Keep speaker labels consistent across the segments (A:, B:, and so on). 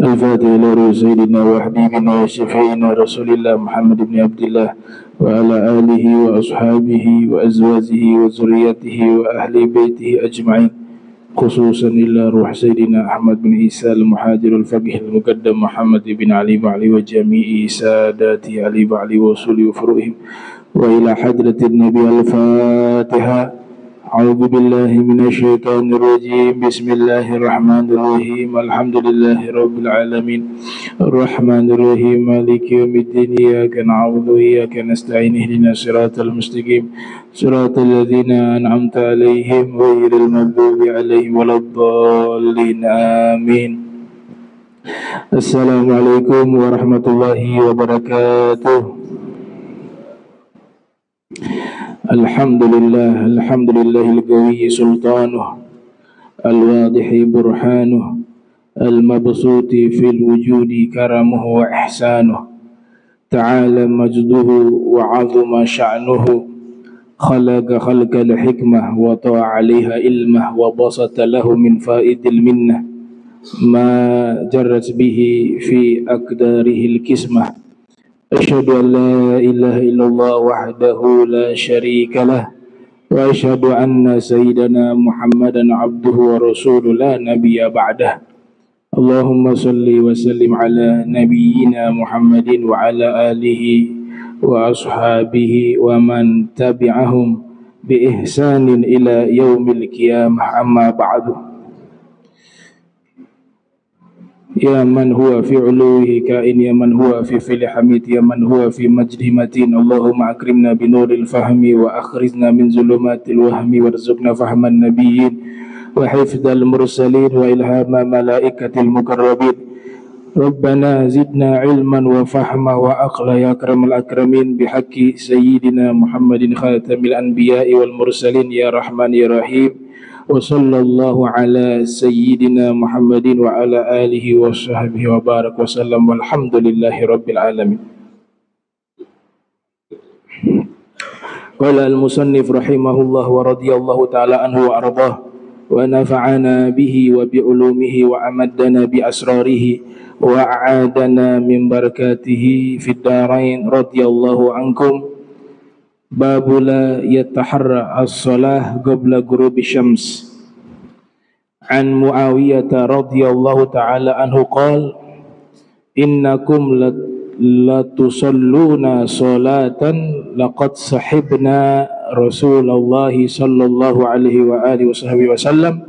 A: الفاتح إلى روح سيدنا وحبيبنا وشفيعنا رسول الله محمد بن عبد الله وعلى آله وأصحابه وأزواجه وذريته وأهل بيته أجمعين، خصوصا إلى روح سيدنا أحمد بن عيسى المحاجر الفقيه المقدم محمد بن علي بعلي وجميع سادات علي بعلي وصولي وفروعهم، وإلى حضرة النبي. الفاتحة. أعوذ بالله من الشيطان الرجيم. بسم الله الرحمن الرحيم. الحمد لله رب العالمين الرحمن الرحيم مالك يوم الدين. إياك نعبد وإياك نستعين. اهدنا الصراط المستقيم صراط الذين أنعمت عليهم غير المغضوب عليهم ولا الضالين. آمين. السلام عليكم ورحمة الله وبركاته. Alhamdulillah, alhamdulillahil qawi sultanuh, al-wadih burhanuh, al-mabsuti fil wujudi karamuhu wa ihsanuh, ta'ala majduhu wa 'azuma sya'nuhu, khalaqa khalqal hikmah wa ta'a 'alaiha ilmah wa basata lahu min faidil minnah ma jarrat bihi fi aqdarihil kismah. Asyhadu an la ilaha illallah wahdahu la syarika lah wa asyhadu anna sayyidana Muhammadan abduhu wa rasuluhu la nabiyya ba'dah. Allahumma salli wa sallim ala nabiyyina Muhammadin wa ala alihi wa ashabihi wa man tabi'ahum bi ihsanin ila yaumil qiyamah, amma ba'du. Ya man huwa fi uluhi kain, ya man huwa fi fili hamid, ya man huwa fi majdi matin. Allahumma akrimna binuril fahmi wa akhrizna min zulumatil wahmi warzuqna fahman nabiyyin wa hifdal mursalin wa ilhama malaikatil mukarrabin. Rabbana zidna ilman wa fahma wa aqla ya akramal akramin bihaqqi sayyidina Muhammadin khatamil anbiya'i wal mursalin ya rahman ya rahim. Wa sallallahu ala sayyidina Muhammadin wa ala alihi wa sahbihi wa barak wa sallam walhamdulillahi rabbil alamin. Qala al-musannif rahimahullah wa radiyallahu ta'ala anhu wa ardah wa nafa'ana bihi wa bi ulumihi wa amaddana bi asrarihi wa a'adana min barakatihi fid darain radiyallahu ankum. Babu la yataharra as-salah qabla ghurubi syams. An Muawiyah radhiyallahu ta'ala anhu qala innakum la tusalluna salatan laqad sahibna Rasulullah sallallahu alaihi wa alihi wasallam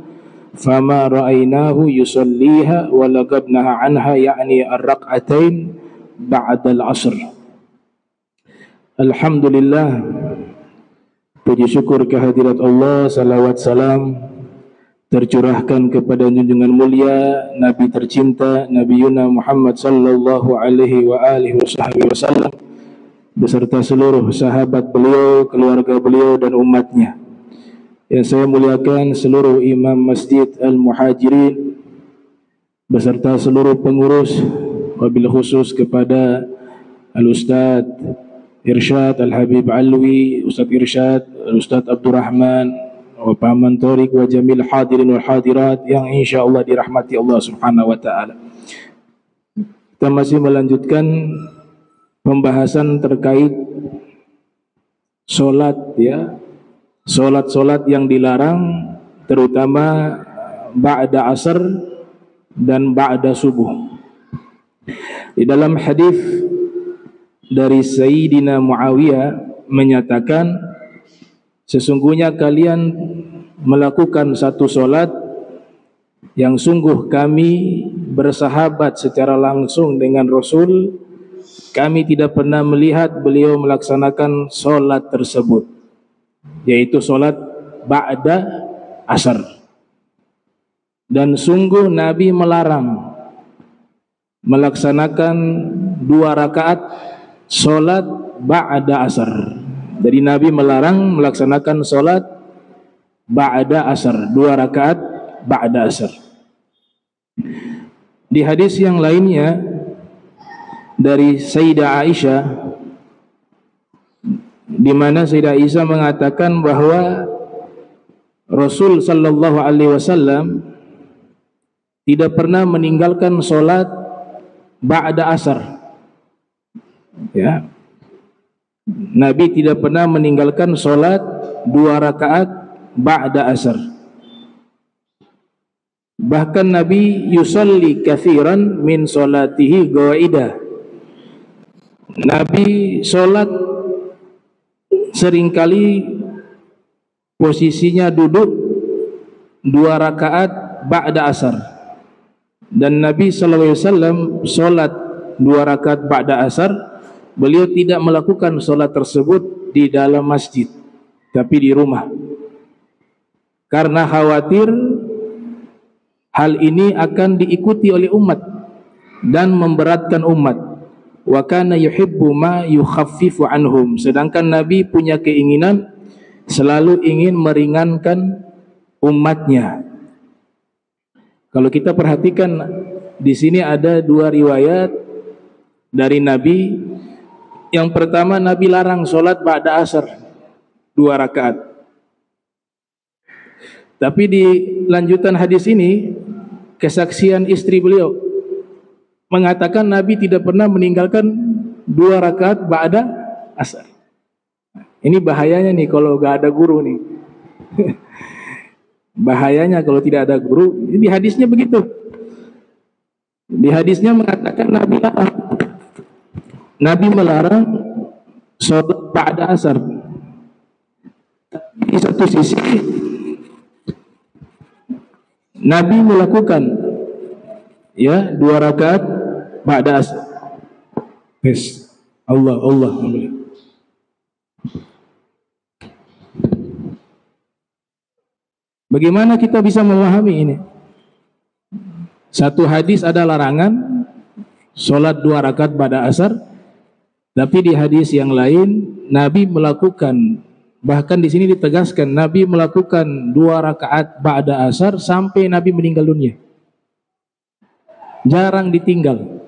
A: fama ra'aynahu yusalliha wa laqad naha anha, yakni ar-rak'atain ba'da al-'asr. Alhamdulillah, puji syukur kehadirat Allah, salawat salam tercurahkan kepada junjungan mulia Nabi tercinta Nabi Yuna Muhammad sallallahu alaihi wa alihi wasallam beserta seluruh sahabat beliau, keluarga beliau dan umatnya. Yang saya muliakan seluruh imam Masjid Al-Muhajirin beserta seluruh pengurus, wabil khusus kepada Al-Ustaz Irsyad Al-Habib Alwi, Ustaz Irsyad, Ustaz Abdurrahman, wa Paman Torik, wa jamil hadirin wal hadirat yang insyaallah dirahmati Allah Subhanahu wa taala. Kita masih melanjutkan pembahasan terkait salat, ya. Salat-salat yang dilarang, terutama ba'da asar dan ba'da subuh. Di dalam hadis dari Sayyidina Muawiyah menyatakan, sesungguhnya kalian melakukan satu solat yang sungguh kami bersahabat secara langsung dengan Rasul, kami tidak pernah melihat beliau melaksanakan solat tersebut, yaitu solat ba'da asar. Dan sungguh Nabi melarang melaksanakan 2 rakaat solat ba'da asar. Jadi Nabi melarang melaksanakan solat ba'da asar, 2 rakaat ba'da asar. Di hadis yang lainnya dari Sayyidah Aisyah, di mana Sayyidah Aisyah mengatakan bahwa Rasul sallallahu alaihi wasallam tidak pernah meninggalkan solat ba'da asar. Ya, Nabi tidak pernah meninggalkan solat 2 rakaat ba'da asar. Bahkan Nabi yusalli kathiran min solatihi ghaida. Nabi solat seringkali posisinya duduk 2 rakaat ba'da asar. Dan Nabi SAW solat 2 rakaat ba'da asar, beliau tidak melakukan solat tersebut di dalam masjid, tapi di rumah, karena khawatir hal ini akan diikuti oleh umat dan memberatkan umat. Wa kana yuhibbu ma yukhaffifu anhum. Sedangkan Nabi punya keinginan selalu ingin meringankan umatnya. Kalau kita perhatikan di sini ada 2 riwayat dari Nabi. Yang pertama, Nabi larang solat ba'da asar 2 rakaat. Tapi di lanjutan hadis ini, kesaksian istri beliau mengatakan Nabi tidak pernah meninggalkan 2 rakaat ba'da asar. Ini bahayanya nih kalau gak ada guru nih. Bahayanya kalau tidak ada guru. Di hadisnya begitu. Di hadisnya mengatakan Nabi melarang sholat ba'da asar. Di satu sisi Nabi melakukan 2 rakaat ba'da asar. Yes. Allah. Bagaimana kita bisa memahami ini? Satu hadis ada larangan sholat 2 rakaat ba'da asar, tapi di hadis yang lain Nabi melakukan, bahkan di sini ditegaskan Nabi melakukan 2 rakaat ba'da asar sampai Nabi meninggal dunia. Jarang ditinggal.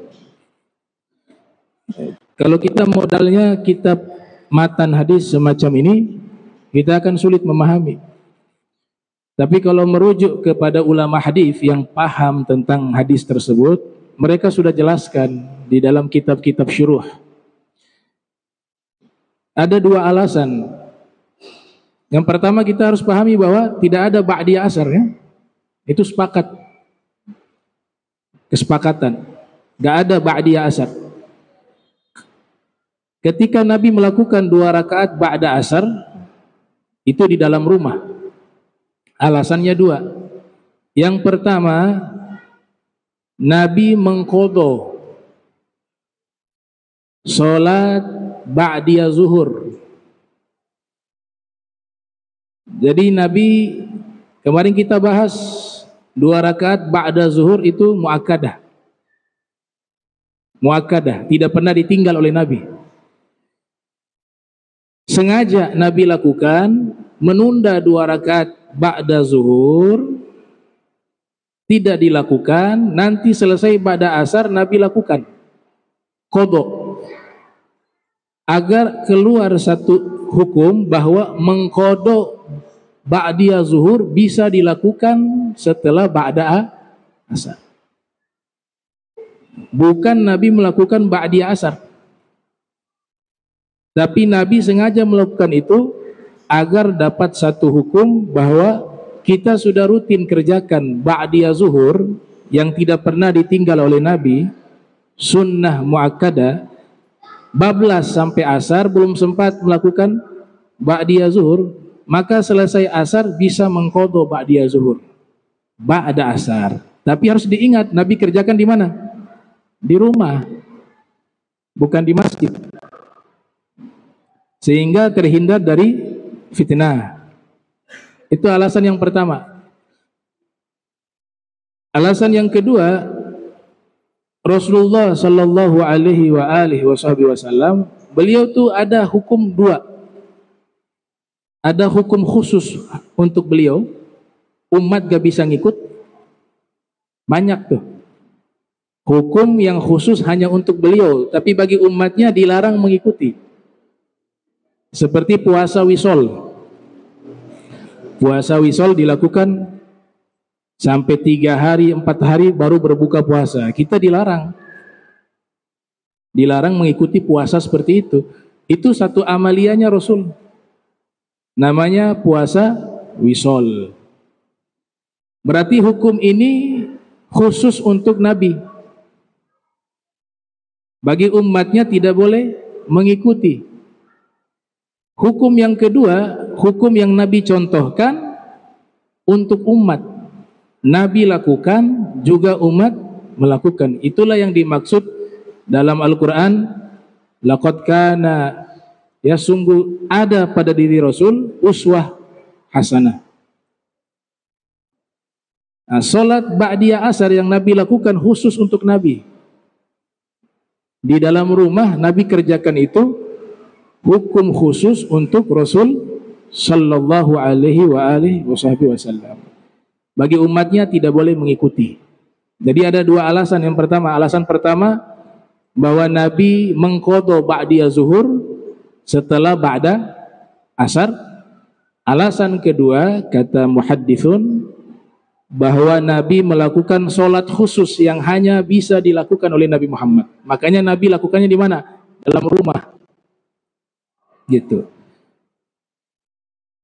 A: Kalau kita modalnya kitab matan hadis semacam ini, kita akan sulit memahami. Tapi kalau merujuk kepada ulama hadis yang paham tentang hadis tersebut, mereka sudah jelaskan di dalam kitab-kitab syuruh. Ada 2 alasan. Yang pertama, kita harus pahami bahwa tidak ada ba'di asar, ya. Itu kesepakatan. Gak ada ba'di asar. Ketika Nabi melakukan 2 rakaat ba'da asar, itu di dalam rumah. Alasannya 2. Yang pertama, Nabi mengqadha salat ba'da zuhur. Jadi Nabi, kemarin kita bahas 2 rakaat ba'da zuhur itu muakkadah. Tidak pernah ditinggal oleh Nabi. Sengaja Nabi lakukan, menunda 2 rakaat ba'da zuhur, tidak dilakukan, nanti selesai ba'da asar Nabi lakukan qadha, agar keluar satu hukum bahwa mengqadha ba'da zuhur bisa dilakukan setelah ba'da asar. Bukan Nabi melakukan ba'da asar, tapi Nabi sengaja melakukan itu agar dapat satu hukum bahwa kita sudah rutin kerjakan ba'da zuhur yang tidak pernah ditinggal oleh Nabi, sunnah muakkadah, bablas sampai asar belum sempat melakukan ba'da zuhur, maka selesai asar bisa mengqadha ba'da zuhur, ba'da asar. Tapi harus diingat, Nabi kerjakan di mana? Di rumah, bukan di masjid, sehingga terhindar dari fitnah. Itu alasan yang pertama. Alasan yang kedua, Rasulullah sallallahu alaihi wasallam, beliau tuh ada hukum 2. Ada hukum khusus untuk beliau, umat gak bisa ngikut. Banyak tuh hukum yang khusus hanya untuk beliau, tapi bagi umatnya dilarang mengikuti. Seperti puasa wisol. Puasa wisol dilakukan sampai 3 hari 4 hari baru berbuka puasa. Kita dilarang mengikuti puasa seperti itu. Itu satu amaliannya Rasul, namanya puasa wisol. Berarti hukum ini khusus untuk Nabi, bagi umatnya tidak boleh mengikuti. Hukum yang kedua, hukum yang Nabi contohkan untuk umat, Nabi lakukan, juga umat melakukan. Itulah yang dimaksud dalam Al-Quran, laqad kana, ya sungguh ada pada diri Rasul uswah hasanah. Nah, solat ba'diyah asar yang Nabi lakukan khusus untuk Nabi. Di dalam rumah Nabi kerjakan itu, hukum khusus untuk Rasul sallallahu alaihi wasallam. Bagi umatnya tidak boleh mengikuti. Jadi ada 2 alasan. Yang pertama, alasan pertama bahwa Nabi mengqadha ba'diyah zuhur setelah ba'da asar. Alasan kedua, kata muhaddithun, bahwa Nabi melakukan solat khusus yang hanya bisa dilakukan oleh Nabi Muhammad. Makanya Nabi lakukannya di mana? Dalam rumah. Gitu.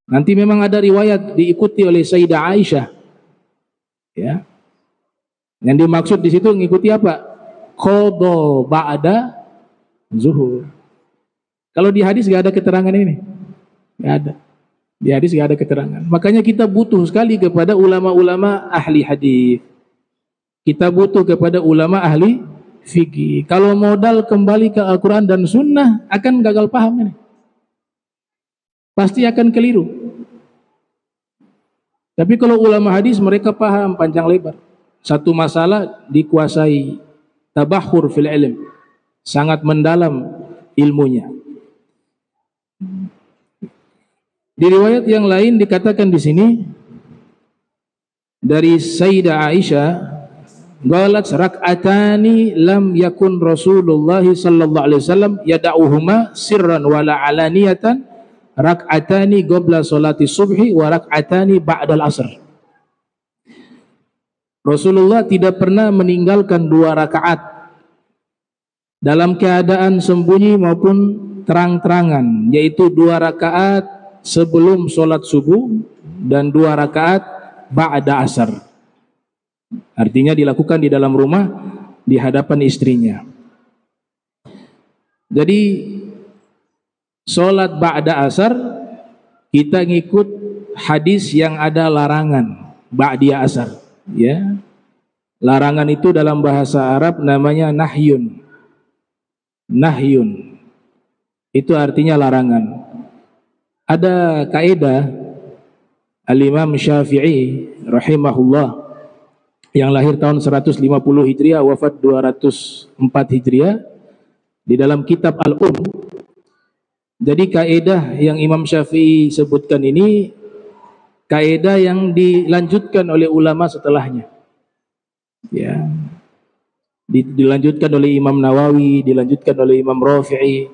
A: Nanti memang ada riwayat diikuti oleh Sayyidah Aisyah. Ya. Yang dimaksud di situ mengikuti apa? Qadha ba'da zuhur. Kalau di hadis enggak ada keterangan ini. Enggak ada. Di hadis enggak ada keterangan. Makanya kita butuh sekali kepada ulama-ulama ahli hadis. Kita butuh kepada ulama ahli fikih. Kalau modal kembali ke Al-Quran dan Sunnah, akan gagal paham ini. Pasti akan keliru. Tapi kalau ulama hadis, mereka paham panjang lebar. Satu masalah dikuasai, tabahur fil ilm, sangat mendalam ilmunya. Di riwayat yang lain dikatakan di sini dari Sayyidah Aisyah, qalat rak'atani lam yakun Rasulullah sallallahu alaihi wasallam yada'uhuma sirran wala alaniyatan, rak'atani qabla salati subhi wa rak'atani ba'dal asr. Rasulullah tidak pernah meninggalkan 2 rakaat dalam keadaan sembunyi maupun terang-terangan, yaitu 2 rakaat sebelum sholat subuh dan 2 rakaat ba'da asar. Artinya dilakukan di dalam rumah di hadapan istrinya. Jadi sholat ba'da asar kita ngikut hadis yang ada larangan ba'diyah asar. Ya, larangan itu dalam bahasa Arab namanya nahyun. Nahyun itu artinya larangan. Ada kaidah Al-Imam Syafi'i rahimahullah yang lahir tahun 150 Hijriah, wafat 204 Hijriah, di dalam kitab Al-Um. Jadi kaidah yang Imam Syafi'i sebutkan ini kaidah yang dilanjutkan oleh ulama setelahnya. Ya. Dilanjutkan oleh Imam Nawawi, dilanjutkan oleh Imam Rafi'i,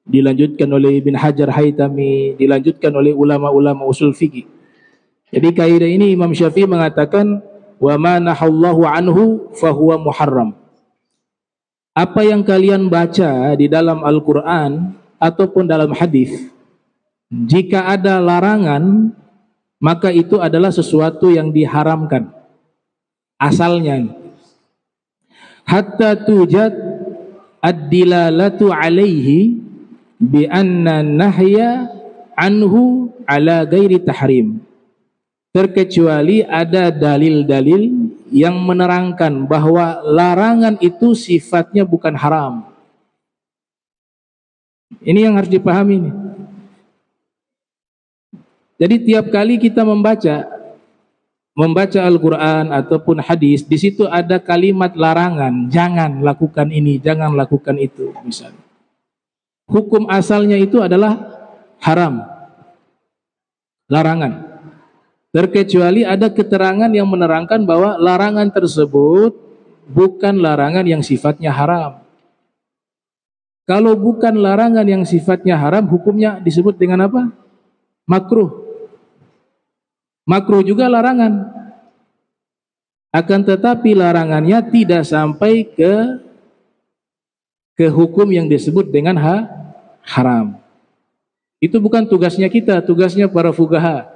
A: dilanjutkan oleh Ibn Hajar Haytami, dilanjutkan oleh ulama-ulama usul fikih. Jadi kaidah ini Imam Syafi'i mengatakan wa ma nahallahu anhu fahuwa muharram. Apa yang kalian baca di dalam Al-Qur'an ataupun dalam hadis, jika ada larangan, maka itu adalah sesuatu yang diharamkan asalnya. Hatta tujad ad-dilalatu alaihi bi anna nahya anhu ala ghairi tahrim. Terkecuali ada dalil-dalil yang menerangkan bahwa larangan itu sifatnya bukan haram. Ini yang harus dipahami nih. Jadi tiap kali kita membaca Al-Quran ataupun hadis, di situ ada kalimat larangan, jangan lakukan ini, jangan lakukan itu, misalnya. Hukum asalnya itu adalah haram, larangan. Terkecuali ada keterangan yang menerangkan bahwa larangan tersebut bukan larangan yang sifatnya haram. Kalau bukan larangan yang sifatnya haram, hukumnya disebut dengan apa? Makruh. Makruh juga larangan. Akan tetapi larangannya tidak sampai ke hukum yang disebut dengan haram. Itu bukan tugasnya kita, tugasnya para fuqaha.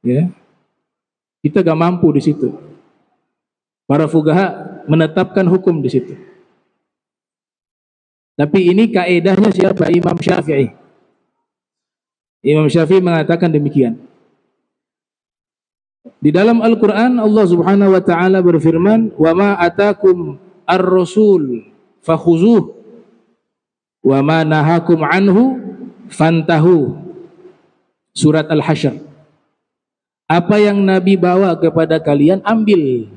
A: Ya. Kita gak mampu di situ. Para fuqaha menetapkan hukum di situ. Tapi ini kaedahnya siapa? Imam Syafi'i. Imam Syafi'i mengatakan demikian. Di dalam Al-Quran Allah Subhanahu wa ta'ala berfirman, "Wa ma atakum ar-rasul fakhuzuh wa ma nahakum anhu fantahu." Surat Al-Hasyr. Apa yang Nabi bawa kepada kalian ambil,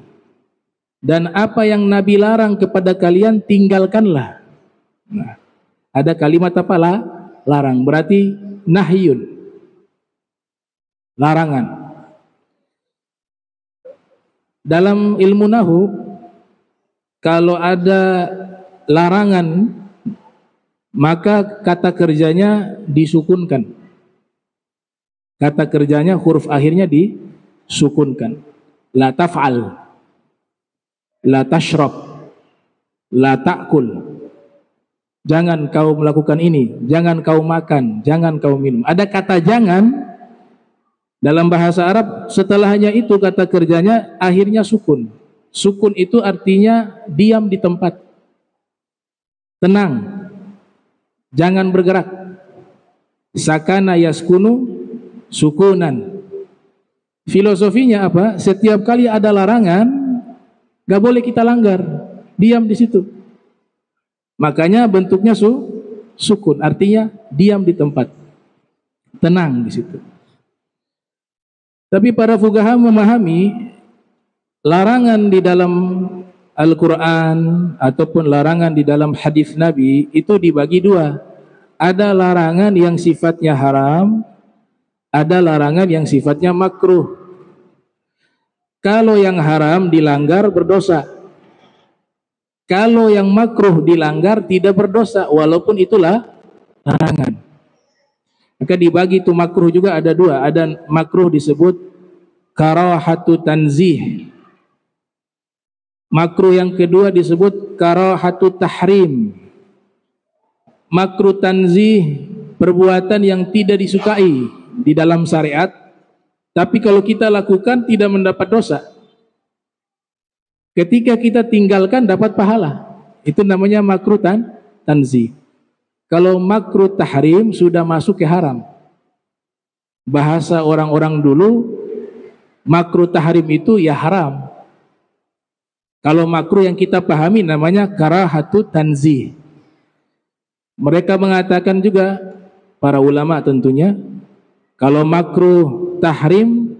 A: dan apa yang Nabi larang kepada kalian tinggalkanlah. Nah, ada kalimat apa lah? Larang, berarti nahyun, larangan. Dalam ilmu nahu, kalau ada larangan maka kata kerjanya disukunkan. Kata kerjanya huruf akhirnya disukunkan. La taf'al, la tashrab, la ta'kul. Jangan kau melakukan ini, jangan kau makan, jangan kau minum. Ada kata jangan dalam bahasa Arab, setelahnya itu kata kerjanya akhirnya sukun. Sukun itu artinya diam di tempat, tenang, jangan bergerak. Sakana yaskunu sukunan. Filosofinya apa? Setiap kali ada larangan, gak boleh kita langgar, diam di situ. Makanya bentuknya sukun, artinya diam di tempat, tenang di situ. Tapi para fuqaha memahami larangan di dalam Al-Quran ataupun larangan di dalam hadis Nabi itu dibagi dua. Ada larangan yang sifatnya haram, ada larangan yang sifatnya makruh. Kalau yang haram dilanggar berdosa. Kalau yang makruh dilanggar tidak berdosa, walaupun itulah larangan. Maka dibagi itu makruh juga ada dua. Ada makruh disebut karahatu tanzih. Makruh yang kedua disebut karahatu tahrim. Makruh tanzih, perbuatan yang tidak disukai di dalam syariat, tapi kalau kita lakukan tidak mendapat dosa. Ketika kita tinggalkan dapat pahala. Itu namanya makruh tanzih. Kalau makruh tahrim sudah masuk ke haram. Bahasa orang-orang dulu, makruh tahrim itu ya haram. Kalau makruh yang kita pahami namanya karahatu tanzih. Mereka mengatakan juga, para ulama tentunya, kalau makruh tahrim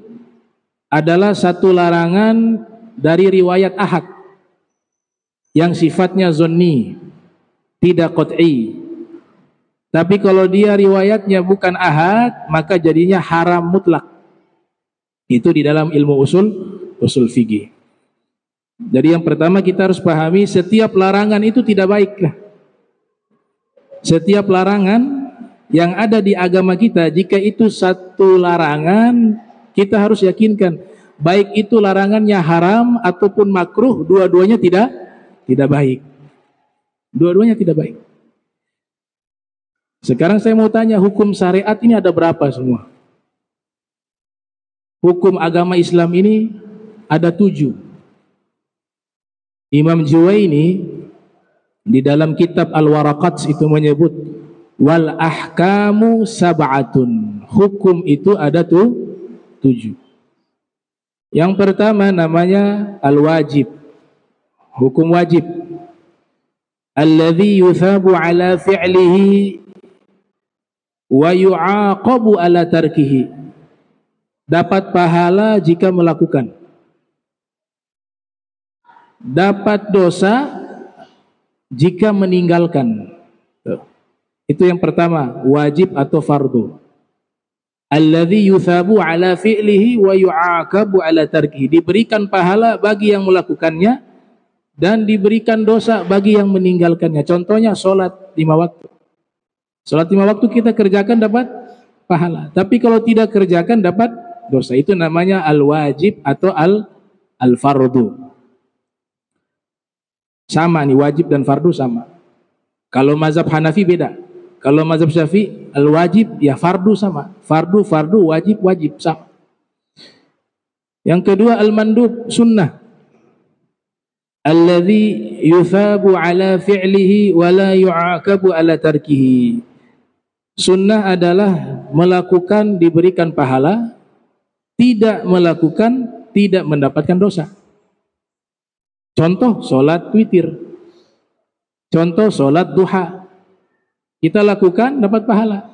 A: adalah satu larangan dari riwayat ahad yang sifatnya zonni, tidak qat'i. Tapi kalau dia riwayatnya bukan ahad, maka jadinya haram mutlak. Itu di dalam ilmu usul fikih. Jadi yang pertama kita harus pahami, setiap larangan itu tidak baik. Setiap larangan yang ada di agama kita, jika itu satu larangan, kita harus yakinkan baik itu larangannya haram ataupun makruh, dua-duanya tidak baik. Dua-duanya tidak baik. Sekarang saya mau tanya, hukum syariat ini ada berapa semua? Hukum agama Islam ini ada 7. Imam Juwaini di dalam kitab Al-Waraqat itu menyebut wal ahkamu sab'atun. Hukum itu ada 7. Yang pertama namanya al-wajib, hukum wajib. Alladhi yuthabu ala fi'lihi wa yu'aqabu ala tarkihi. Dapat pahala jika melakukan, dapat dosa jika meninggalkan. Itu yang pertama, wajib atau fardu. Alladzi yuthabu ala fi'lihi wa yu'aqabu ala tarkihi. Diberikan pahala bagi yang melakukannya dan diberikan dosa bagi yang meninggalkannya. Contohnya salat 5 waktu. Salat 5 waktu kita kerjakan dapat pahala. Tapi kalau tidak kerjakan dapat dosa. Itu namanya al-wajib atau al-fardu. Sama nih, wajib dan fardu sama. Kalau mazhab Hanafi beda. Kalau mazhab Syafi'i al-wajib ya fardu sama. Fardu, wajib, sama. Yang kedua al-mandub, sunnah. Alladhi yuthabu ala fi'lihi wa la yu'aqabu ala tarkihi. Sunnah adalah melakukan diberikan pahala, tidak melakukan tidak mendapatkan dosa. Contoh sholat witir, contoh sholat duha. Kita lakukan dapat pahala,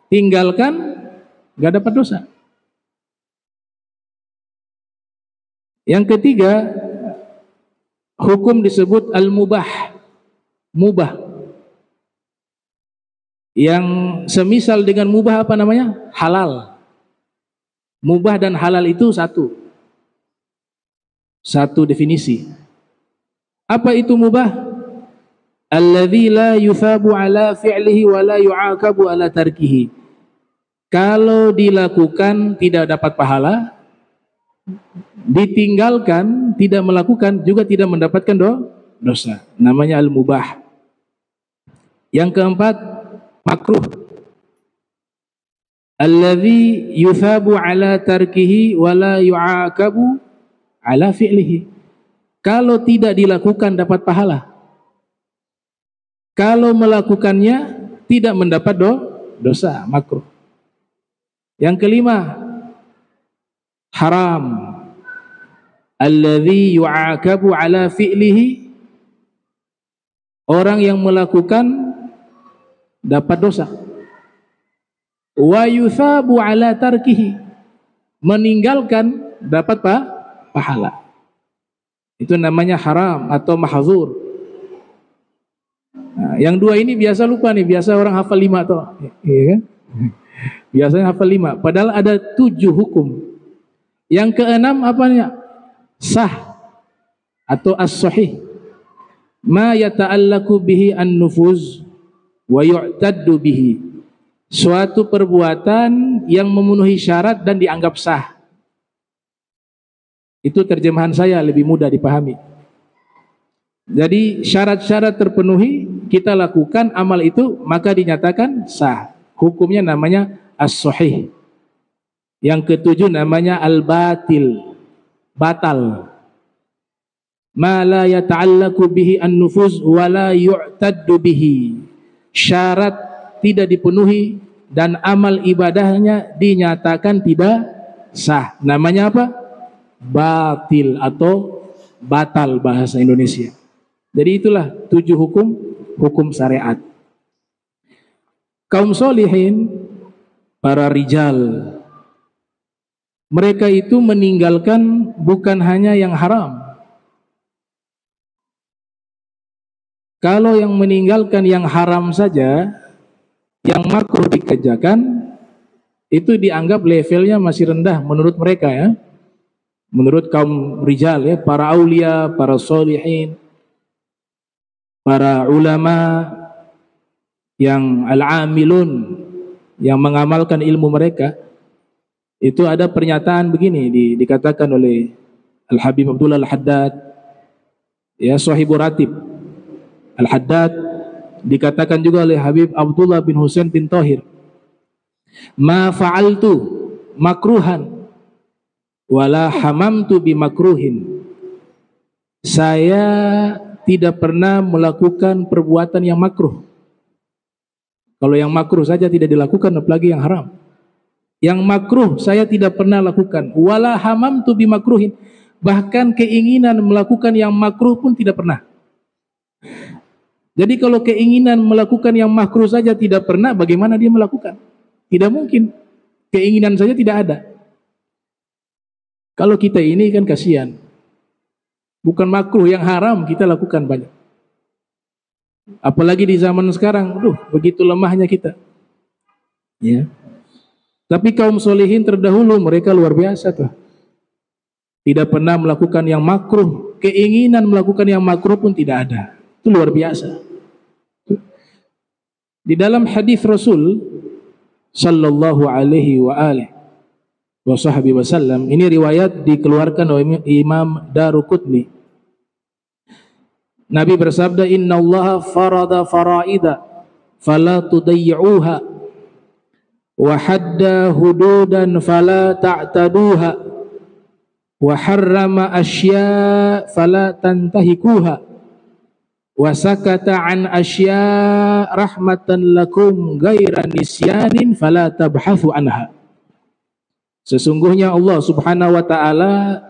A: tinggalkan gak dapat dosa. Yang ketiga, hukum disebut al-mubah, mubah. Yang semisal dengan mubah apa namanya? Halal. Mubah dan halal itu satu definisi. Apa itu mubah? Alladzi la yuthabu ala fi'lihi wa la yu'aqabu ala tarkihi. Kalau dilakukan tidak dapat pahala, ditinggalkan tidak melakukan juga tidak mendapatkan dosa. Namanya al-mubah. Yang keempat, makruh. Alladzi yuthabu ala tarkihi wa la yu'aqabu ala fi'lihi. Kalau tidak dilakukan dapat pahala, kalau melakukannya tidak mendapat dosa, makruh. Yang kelima, haram. Alladzi yu'aqabu ala fi'lihi. Orang yang melakukan dapat dosa. Wa yuthabu ala tarkihi. Meninggalkan dapat pahala. Itu namanya haram atau mahzur. Nah, yang dua ini biasa lupa nih, biasa orang hafal 5 toh. Iya kan? Biasanya hafal 5, padahal ada 7 hukum. Yang keenam apanya? Sah atau as-sahih. Ma yata'allaku bihi an-nufuz wa yu'taddu bihi. Suatu perbuatan yang memenuhi syarat dan dianggap sah. Itu terjemahan saya lebih mudah dipahami. Jadi syarat-syarat terpenuhi, kita lakukan amal itu, maka dinyatakan sah. Hukumnya namanya as-sahih. Yang ketujuh namanya al-batil, batal. Ma la yata'allaku bihi an-nufuz wa la yu'taddu bihi. Syarat tidak dipenuhi dan amal ibadahnya dinyatakan tidak sah. Namanya apa? Batil atau batal bahasa Indonesia. Jadi itulah 7 hukum syariat. Kaum solihin, para rijal, mereka itu meninggalkan bukan hanya yang haram. Kalau yang meninggalkan yang haram saja, yang makruh dikerjakan, itu dianggap levelnya masih rendah menurut mereka ya. Menurut kaum rijal ya, para aulia, para solihin, para ulama yang al-amilun, yang mengamalkan ilmu mereka, itu ada pernyataan begini dikatakan oleh Al-Habib Abdullah Al-Haddad, ya, Sahibu Ratib Al-Haddad, dikatakan juga oleh Habib Abdullah bin Husain bin Tahir, ma fa'altu makruhan wala hamamtu bimakruhin. Saya tidak pernah melakukan perbuatan yang makruh. Kalau yang makruh saja tidak dilakukan, apalagi yang haram. Yang makruh saya tidak pernah lakukan. Wala hamamtu bimakruhin. Bahkan keinginan melakukan yang makruh pun tidak pernah. Jadi kalau keinginan melakukan yang makruh saja tidak pernah, bagaimana dia melakukan? Tidak mungkin. Keinginan saja tidak ada. Kalau kita ini kan kasihan, bukan makruh, yang haram kita lakukan banyak. Apalagi di zaman sekarang, begitu lemahnya kita. Ya. Tapi kaum solihin terdahulu mereka luar biasa tuh. Tidak pernah melakukan yang makruh, keinginan melakukan yang makruh pun tidak ada. Itu luar biasa. Di dalam hadis Rasul sallallahu alaihi wa alihi wasallam, ini riwayat dikeluarkan oleh Imam Daruqutni. Nabi bersabda, innallaha farada faraida fala tudayyi'uha wa hadda hududan fala ta'taduha wa harrama asya fala tantahikuha wa sakata an asya rahmatan lakum ghaira nisyanin fala tabhathu anha. Sesungguhnya Allah Subhanahu wa taala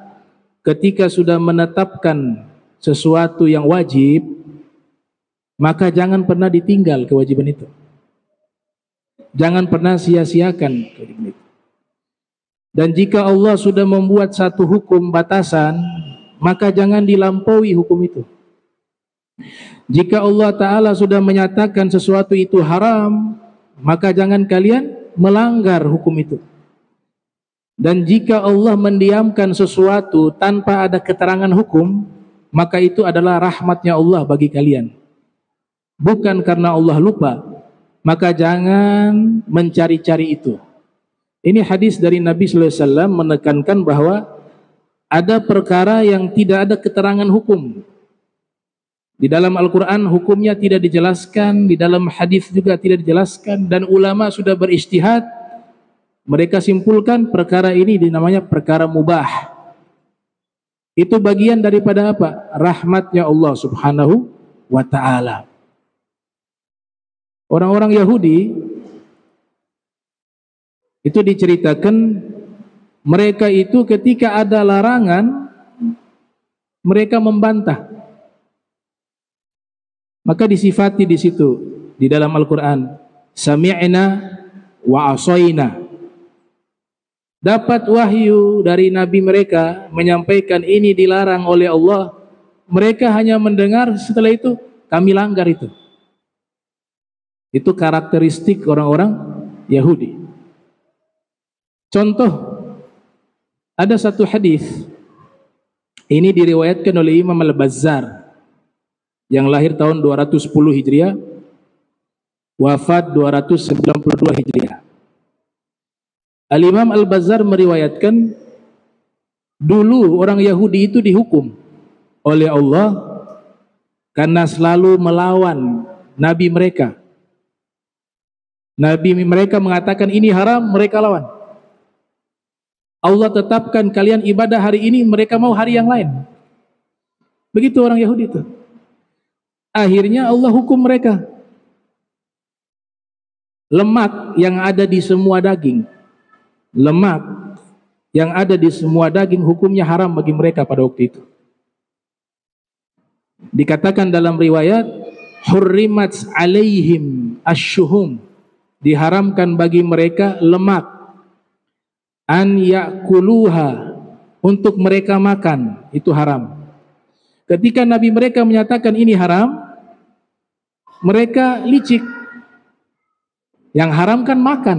A: ketika sudah menetapkan sesuatu yang wajib, maka jangan pernah ditinggal kewajiban itu. Jangan pernah sia-siakan kewajiban itu. Dan jika Allah sudah membuat satu hukum batasan, maka jangan dilampaui hukum itu. Jika Allah Ta'ala sudah menyatakan sesuatu itu haram, maka jangan kalian melanggar hukum itu. Dan jika Allah mendiamkan sesuatu tanpa ada keterangan hukum, maka itu adalah rahmatnya Allah bagi kalian. Bukan karena Allah lupa, maka jangan mencari-cari itu. Ini hadis dari Nabi sallallahu alaihi wasallam menekankan bahwa ada perkara yang tidak ada keterangan hukum. Di dalam Al-Quran hukumnya tidak dijelaskan, di dalam hadis juga tidak dijelaskan, dan ulama sudah berijtihad, mereka simpulkan perkara ini dinamanya perkara mubah. Itu bagian daripada apa? Rahmatnya Allah Subhanahu wa ta'ala. Orang-orang Yahudi itu diceritakan mereka itu ketika ada larangan mereka membantah. Maka disifati di situ di dalam Al-Quran, sami'na wa asaina. Dapat wahyu dari Nabi mereka menyampaikan ini dilarang oleh Allah, mereka hanya mendengar, setelah itu kami langgar itu. Itu karakteristik orang-orang Yahudi. Contoh, ada satu hadis ini diriwayatkan oleh Imam Al-Bazzar yang lahir tahun 210 Hijriah, wafat 292 Hijriah. Al-Imam Al-Bazzar meriwayatkan dulu orang Yahudi itu dihukum oleh Allah karena selalu melawan Nabi mereka. Nabi mereka mengatakan ini haram, mereka lawan. Allah tetapkan kalian ibadah hari ini, mereka mau hari yang lain. Begitu orang Yahudi itu. Akhirnya Allah hukum mereka. Lemak yang ada di semua daging, lemak yang ada di semua daging hukumnya haram bagi mereka pada waktu itu. Dikatakan dalam riwayat, hurrimat alaihim asyuhum, diharamkan bagi mereka lemak, an yakuluha, untuk mereka makan, itu haram. Ketika Nabi mereka menyatakan ini haram, mereka licik. Yang haram kan makan,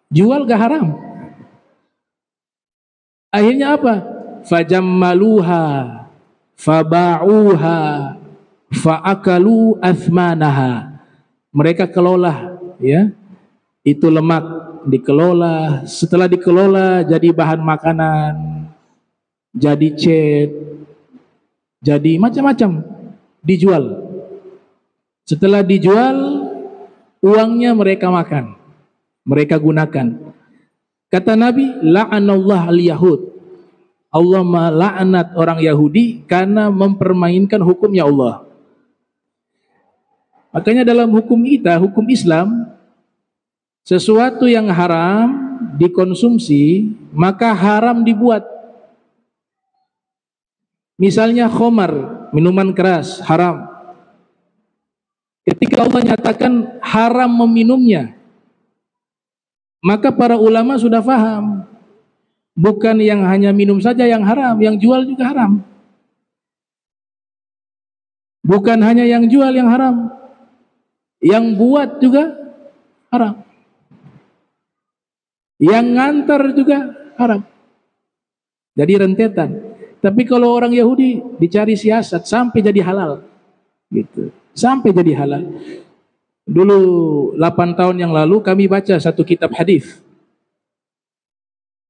A: jual gak haram. Akhirnya apa? Fajammaluha faba'uha fa'akalu athmanaha. Mereka kelola, ya, itu lemak dikelola. Setelah dikelola jadi bahan makanan, jadi cat, jadi macam-macam, dijual. Setelah dijual, uangnya mereka makan, mereka gunakan. Kata Nabi, la'anallah al-yahud, Allah melaknat orang Yahudi karena mempermainkan hukumnya Allah. Makanya dalam hukum kita, hukum Islam, sesuatu yang haram dikonsumsi, maka haram dibuat. Misalnya khamar, minuman keras, haram. Ketika Allah nyatakan haram meminumnya, maka para ulama sudah faham, bukan yang hanya minum saja yang haram, yang jual juga haram. Bukan hanya yang jual yang haram, yang buat juga haram, yang ngantar juga haram. Jadi rentetan. Tapi kalau orang Yahudi dicari siasat sampai jadi halal, gitu. Sampai jadi halal. Dulu 8 tahun yang lalu kami baca satu kitab hadis,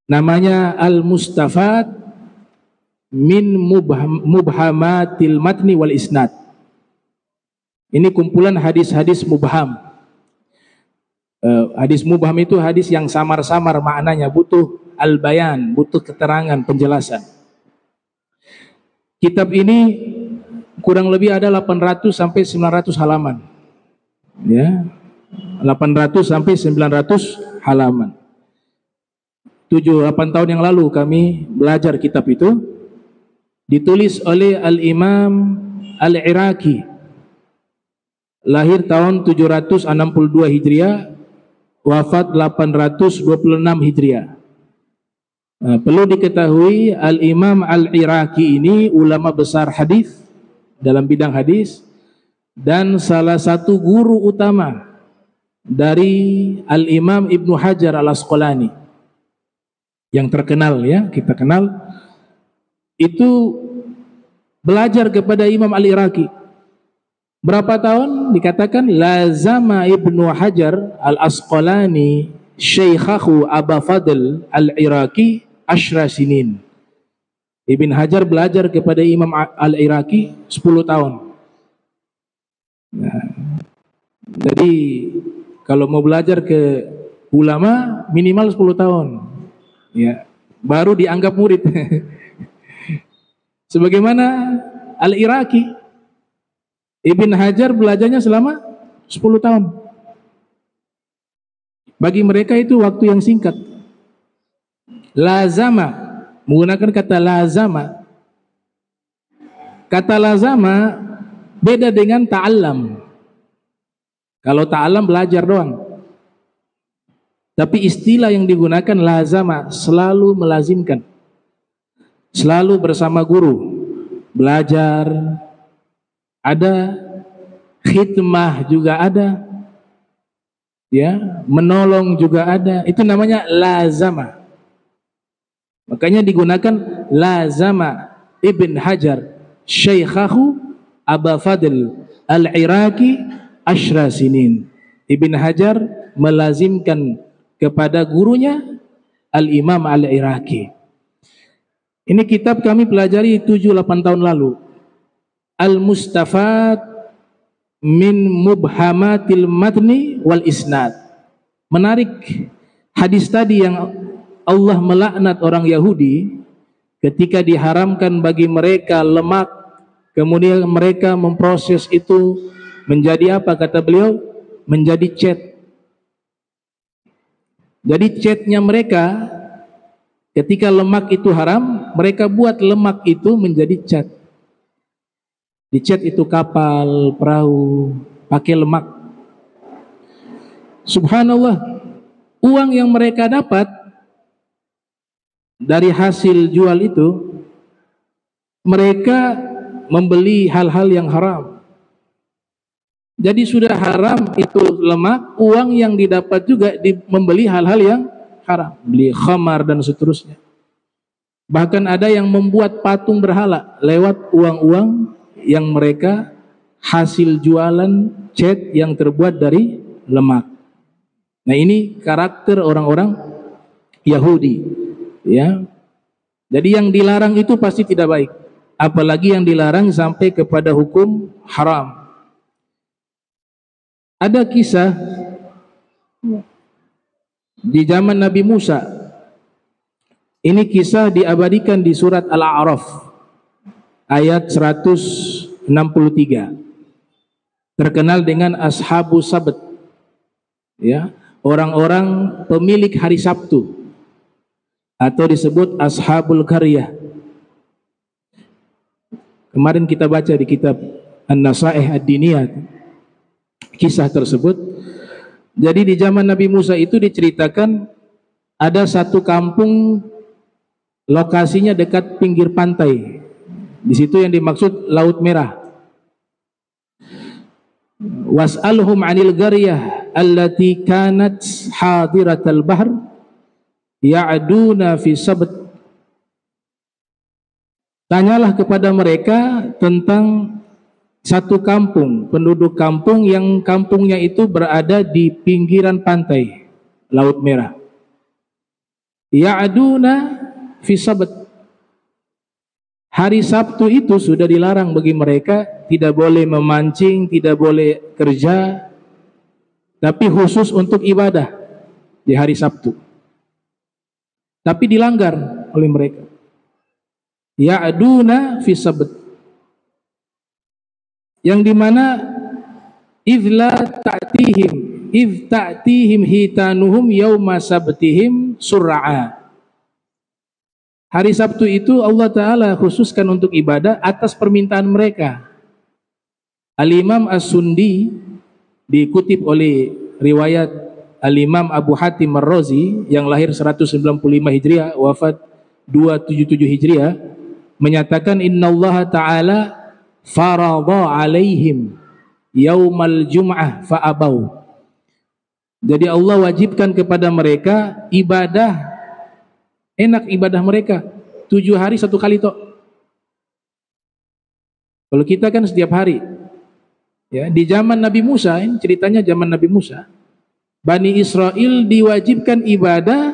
A: namanya Al-Mustafad min mubhamatil matni wal isnad. Ini kumpulan hadis-hadis mubham. Hadis mubham itu hadis yang samar-samar maknanya, butuh al-bayan, butuh keterangan, penjelasan. Kitab ini kurang lebih ada 800 sampai 900 halaman. Ya. 800 sampai 900 halaman. 7-8 tahun yang lalu kami belajar kitab itu. Ditulis oleh Al-Imam Al-Iraqi. Lahir tahun 762 Hijriah, wafat 826 Hijriah. Perlu diketahui Al-Imam Al-Iraqi ini ulama besar hadis dalam bidang hadis dan salah satu guru utama dari Al-Imam Ibnu Hajar Al-Asqalani yang terkenal, ya, kita kenal. Itu belajar kepada Imam Al-Iraqi. Berapa tahun? Dikatakan lazama Ibnu Hajar Al-Asqalani Syekhahu Aba Fadl Al-Iraqi 10 sinin. Ibn Hajar belajar kepada Imam Al-Iraqi 10 tahun. Nah, jadi kalau mau belajar ke ulama minimal 10 tahun. Ya, baru dianggap murid. Sebagaimana Al-Iraqi, Ibn Hajar belajarnya selama 10 tahun. Bagi mereka itu waktu yang singkat. Lazama, menggunakan kata lazama. Kata lazama beda dengan ta'allam. Kalau ta'allam belajar doang. Tapi istilah yang digunakan lazama, selalu melazimkan. Selalu bersama guru, belajar, ada khidmah juga ada, ya, menolong juga ada. Itu namanya lazama. Makanya digunakan lazama Ibn Hajar Syekhahu Aba Fadl Al-Iraqi 10 sinin. Ibn Hajar melazimkan kepada gurunya Al-Imam Al-Iraqi. Ini kitab kami pelajari 7-8 tahun lalu. Al-Mustafad min mubhamatil matni wal isnad. Menarik hadis tadi yang Allah melaknat orang Yahudi ketika diharamkan bagi mereka lemak, kemudian mereka memproses itu menjadi apa kata beliau? Menjadi cat. Jadi catnya mereka ketika lemak itu haram, mereka buat lemak itu menjadi cat. Dicat itu kapal, perahu, pakai lemak. Subhanallah, uang yang mereka dapat dari hasil jual itu, mereka membeli hal-hal yang haram. Jadi sudah haram itu lemak, uang yang didapat juga membeli hal-hal yang haram, beli khamar dan seterusnya. Bahkan ada yang membuat patung berhala lewat uang-uang yang mereka hasil jualan cat yang terbuat dari lemak. Nah, ini karakter orang-orang Yahudi, ya. Jadi yang dilarang itu pasti tidak baik, apalagi yang dilarang sampai kepada hukum haram. Ada kisah di zaman Nabi Musa. Ini kisah diabadikan di surat Al-A'raf ayat 163. Terkenal dengan Ashabus Sabt, ya, orang-orang pemilik hari Sabtu, atau disebut Ashabul Qaryah. Kemarin kita baca di kitab An-Nasaih Ad-Diniyah kisah tersebut. Jadi di zaman Nabi Musa itu diceritakan ada satu kampung, lokasinya dekat pinggir pantai. Di situ yang dimaksud Laut Merah. Was'alhum 'anil qaryah allati kanat hadiratal bahr ya'duna fi sabt. Tanyalah kepada mereka tentang satu kampung, penduduk kampung yang kampungnya itu berada di pinggiran pantai Laut Merah. Ya'duna fi sabt. Hari Sabtu itu sudah dilarang bagi mereka, tidak boleh memancing, tidak boleh kerja, tapi khusus untuk ibadah di hari Sabtu. Tapi dilanggar oleh mereka. Ya'duna fi sabt. Yang dimana idh ta'tihim hitanuhum yawma sabtihim sur'a. Hari Sabtu itu Allah Ta'ala khususkan untuk ibadah atas permintaan mereka. Al-Imam As-Sundi dikutip oleh riwayat Al-Imam Abu Hatim Ar-Razi yang lahir 195 Hijriah, wafat 277 Hijriah, menyatakan innallaha ta'ala faradha alaihim yaumal jum'ah fa'abau. Jadi Allah wajibkan kepada mereka ibadah, enak ibadah mereka 7 hari 1 kali tok. Kalau kita kan setiap hari. Ya, di zaman Nabi Musa, ini ceritanya zaman Nabi Musa, Bani Israel diwajibkan ibadah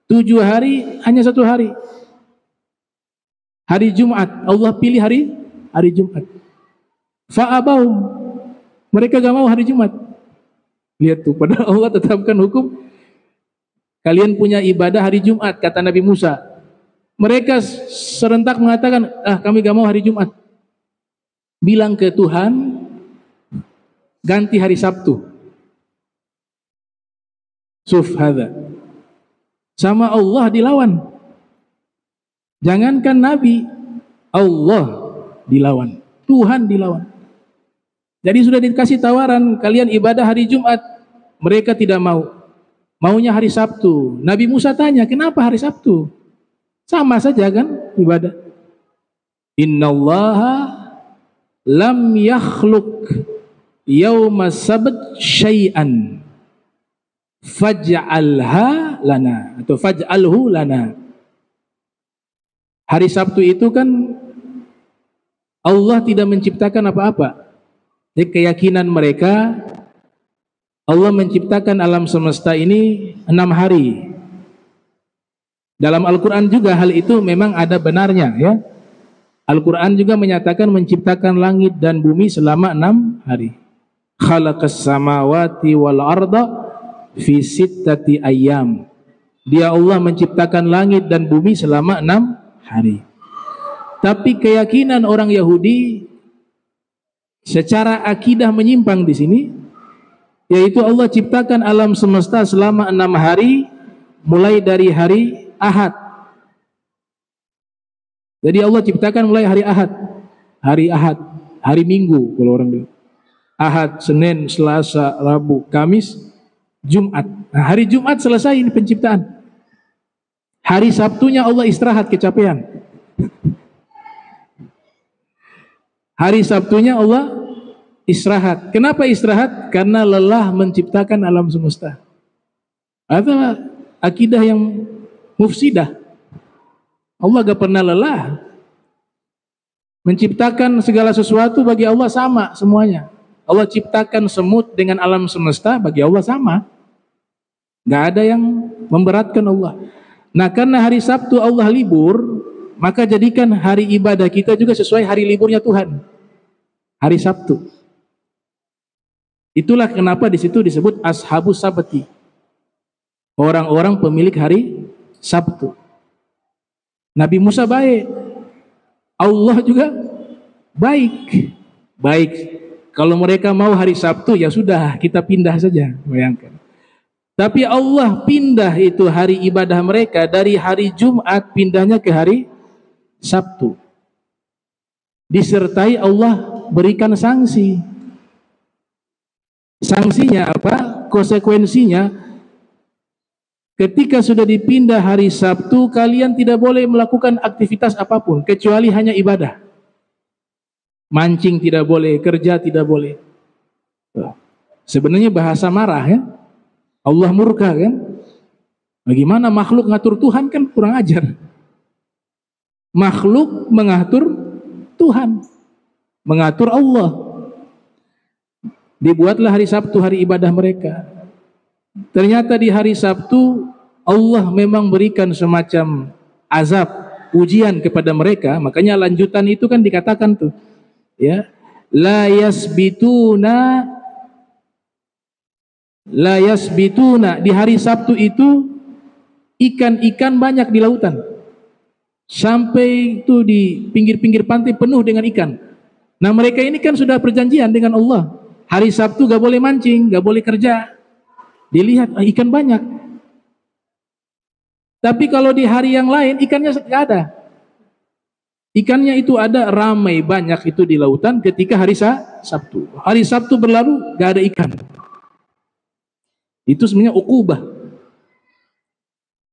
A: 7 hari hanya 1 hari. Hari Jumat, Allah pilih hari Jumat. Fa'abau, mereka gak mau hari Jumat. Lihat tuh, padahal Allah tetapkan hukum kalian punya ibadah hari Jumat, kata Nabi Musa. Mereka serentak mengatakan, kami gak mau hari Jumat. Bilang ke Tuhan, ganti hari Sabtu. Hadza. Sama Allah dilawan. Jangankan Nabi, Allah dilawan, Tuhan dilawan. Jadi sudah dikasih tawaran, kalian ibadah hari Jumat, mereka tidak mau. Maunya hari Sabtu. Nabi Musa tanya, kenapa hari Sabtu? Sama saja kan ibadah. Innallaha lam yakhluq yaumas sabt syai'an faj'alha lana atau faj'alhu lana. Hari Sabtu itu kan Allah tidak menciptakan apa-apa. Jadi keyakinan mereka, Allah menciptakan alam semesta ini 6 hari. Dalam Al-Quran juga hal itu memang ada benarnya, ya. Al-Quran juga menyatakan menciptakan langit dan bumi selama 6 hari. Khalaqas samawati wal arda fi sittati ayyam. Dia Allah menciptakan langit dan bumi selama 6 hari. Tapi keyakinan orang Yahudi secara akidah menyimpang di sini, yaitu Allah ciptakan alam semesta selama 6 hari, mulai dari hari Ahad. Jadi Allah ciptakan mulai hari Ahad, hari Minggu kalau orang bilang. Ahad, Senin, Selasa, Rabu, Kamis, Jumat. Nah, hari Jumat selesai ini penciptaan. Hari Sabtunya Allah istirahat, kecapean. Hari Sabtunya Allah istirahat. Kenapa istirahat? Karena lelah menciptakan alam semesta. Atau akidah yang mufsidah. Allah gak pernah lelah. Menciptakan segala sesuatu bagi Allah sama semuanya. Allah ciptakan semut dengan alam semesta, bagi Allah sama. Gak ada yang memberatkan Allah. Nah, karena hari Sabtu Allah libur, maka jadikan hari ibadah kita juga sesuai hari liburnya Tuhan. Hari Sabtu. Itulah kenapa di situ disebut Ashabus Sabti. Orang-orang pemilik hari Sabtu. Nabi Musa baik. Allah juga baik. Baik. Kalau mereka mau hari Sabtu, ya sudah, kita pindah saja. Bayangkan. Tapi Allah pindah itu hari ibadah mereka dari hari Jumat, pindahnya ke hari Sabtu. Disertai Allah berikan sanksi. Sanksinya apa? Konsekuensinya, ketika sudah dipindah hari Sabtu, kalian tidak boleh melakukan aktivitas apapun kecuali hanya ibadah. Mancing tidak boleh, kerja tidak boleh. Sebenarnya bahasa marah, ya. Allah murka, kan? Bagaimana makhluk ngatur Tuhan, kan kurang ajar. Makhluk mengatur Tuhan, mengatur Allah. Dibuatlah hari Sabtu hari ibadah mereka. Ternyata di hari Sabtu Allah memang berikan semacam azab ujian kepada mereka. Makanya lanjutan itu kan dikatakan tuh, ya, la yasbituna, di hari Sabtu itu ikan-ikan banyak di lautan, sampai itu di pinggir-pinggir pantai penuh dengan ikan. Nah mereka ini kan sudah perjanjian dengan Allah, hari Sabtu gak boleh mancing, gak boleh kerja. Dilihat ikan banyak, tapi kalau di hari yang lain ikannya gak ada. Ikannya itu ada ramai banyak itu di lautan ketika hari Sabtu. Hari Sabtu berlalu gak ada ikan. Itu sebenarnya uqubah.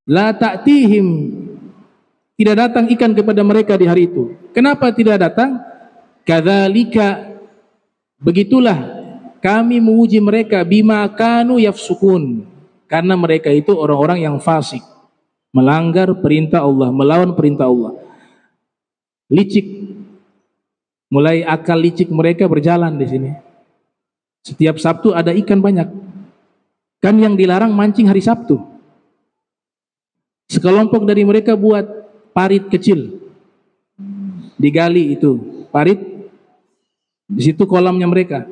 A: La ta'tihim, tidak datang ikan kepada mereka di hari itu. Kenapa tidak datang? Kadzalika, begitulah kami menguji mereka, bima kanu yafsukun, karena mereka itu orang-orang yang fasik, melanggar perintah Allah, melawan perintah Allah. Licik, mulai akal licik mereka berjalan di sini. Setiap Sabtu ada ikan banyak. Kan yang dilarang mancing hari Sabtu. Sekelompok dari mereka buat parit kecil, digali itu parit, di situ kolamnya mereka,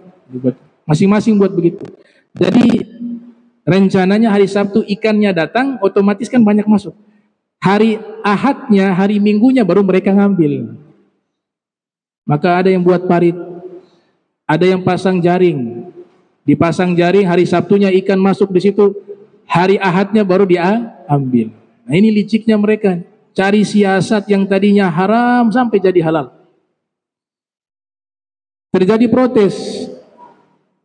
A: masing-masing buat begitu. Jadi rencananya hari Sabtu ikannya datang, otomatis kan banyak masuk. Hari Ahadnya, hari Minggunya baru mereka ngambil. Maka ada yang buat parit, ada yang pasang jaring. Dipasang jaring, hari Sabtunya ikan masuk di situ, hari Ahadnya baru diambil. Nah ini liciknya mereka, cari siasat yang tadinya haram sampai jadi halal. Terjadi protes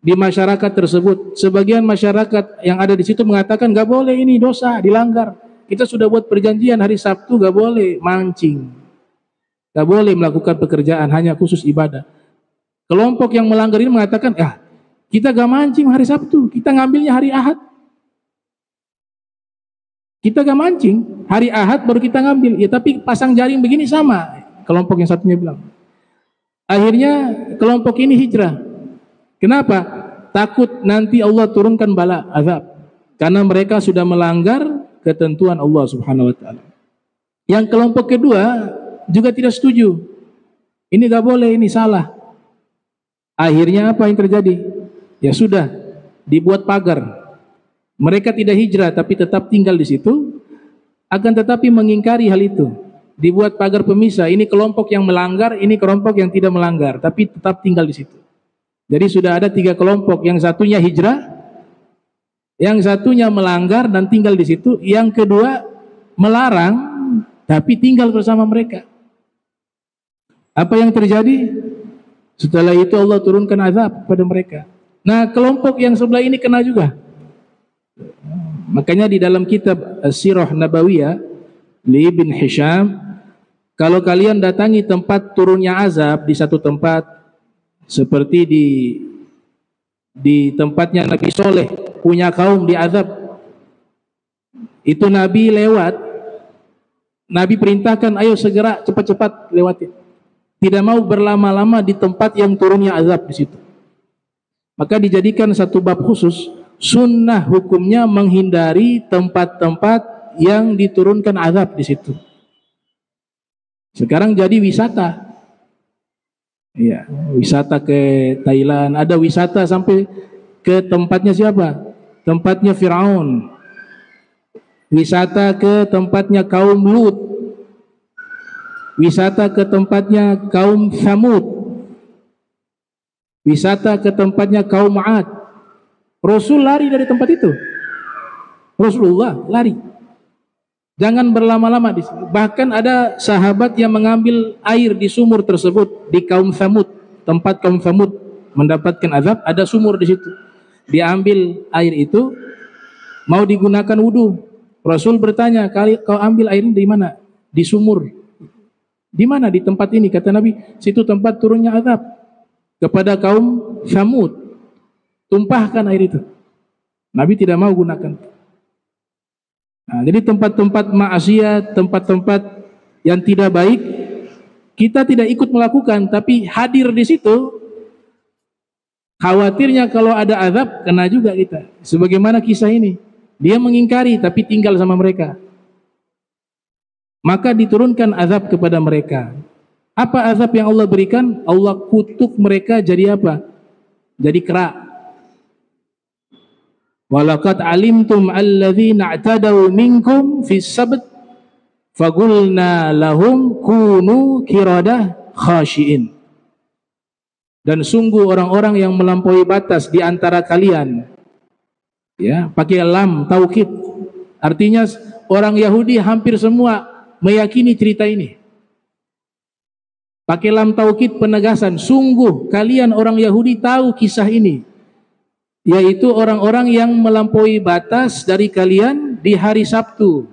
A: di masyarakat tersebut. Sebagian masyarakat yang ada di situ mengatakan gak boleh, ini dosa, dilanggar. Kita sudah buat perjanjian hari Sabtu gak boleh mancing, gak boleh melakukan pekerjaan, hanya khusus ibadah. Kelompok yang melanggar ini mengatakan, kita gak mancing hari Sabtu, kita ngambilnya hari Ahad. Kita gak mancing, hari Ahad baru kita ngambil. Ya tapi pasang jaring begini sama, kelompok yang satunya bilang. Akhirnya kelompok ini hijrah. Kenapa? Takut nanti Allah turunkan bala, azab, karena mereka sudah melanggar ketentuan Allah Subhanahu wa taala. Yang kelompok kedua juga tidak setuju. Ini gak boleh, ini salah. Akhirnya apa yang terjadi? Ya sudah, dibuat pagar. Mereka tidak hijrah tapi tetap tinggal di situ, akan tetapi mengingkari hal itu. Dibuat pagar pemisah, ini kelompok yang melanggar, ini kelompok yang tidak melanggar, tapi tetap tinggal di situ. Jadi sudah ada 3 kelompok, yang satunya hijrah, yang satunya melanggar dan tinggal di situ, yang kedua melarang tapi tinggal bersama mereka. Apa yang terjadi? Setelah itu Allah turunkan azab pada mereka. Nah, kelompok yang sebelah ini kena juga. Makanya di dalam kitab Sirah Nabawiyah li Ibn Hisham, kalau kalian datangi tempat turunnya azab di satu tempat, seperti di tempatnya Nabi Soleh punya kaum diazab, itu Nabi lewat, Nabi perintahkan ayo segera cepat-cepat lewati, tidak mau berlama-lama di tempat yang turunnya azab di situ. Maka dijadikan satu bab khusus, sunnah hukumnya menghindari tempat-tempat yang diturunkan azab di situ. Sekarang jadi wisata. Iya, wisata ke Thailand, ada wisata sampai ke tempatnya siapa? Tempatnya Firaun. Wisata ke tempatnya kaum Lut. Wisata ke tempatnya kaum Tsamud. Wisata ke tempatnya kaum Ad. Rasul lari dari tempat itu. Rasulullah lari. Jangan berlama-lama di sini. Bahkan ada sahabat yang mengambil air di sumur tersebut di kaum Tsamud, tempat kaum Tsamud mendapatkan azab, ada sumur di situ. Diambil air itu mau digunakan wudu. Rasul bertanya, kau ambil air ini di mana? Di sumur. Di mana? Di tempat ini. Kata Nabi, situ tempat turunnya azab kepada kaum Tsamud. Tumpahkan air itu. Nabi tidak mau gunakan. Nah, jadi tempat-tempat maksiat, tempat-tempat yang tidak baik, kita tidak ikut melakukan, tapi hadir di situ. Khawatirnya kalau ada azab, kena juga kita. Sebagaimana kisah ini, dia mengingkari tapi tinggal sama mereka. maka diturunkan azab kepada mereka. Apa azab yang Allah berikan? Allah kutuk mereka jadi apa? Jadi kera. Walaqad alimtum alladzina i'tadaw minkum fis sabt faqulna lahum kunu qiradah khashiin. Dan sungguh orang-orang yang melampaui batas di antara kalian, ya, pakai lam taukid, artinya orang Yahudi hampir semua meyakini cerita ini. Pakai lam taukid penegasan, sungguh kalian orang Yahudi tahu kisah ini, yaitu orang-orang yang melampaui batas dari kalian di hari Sabtu.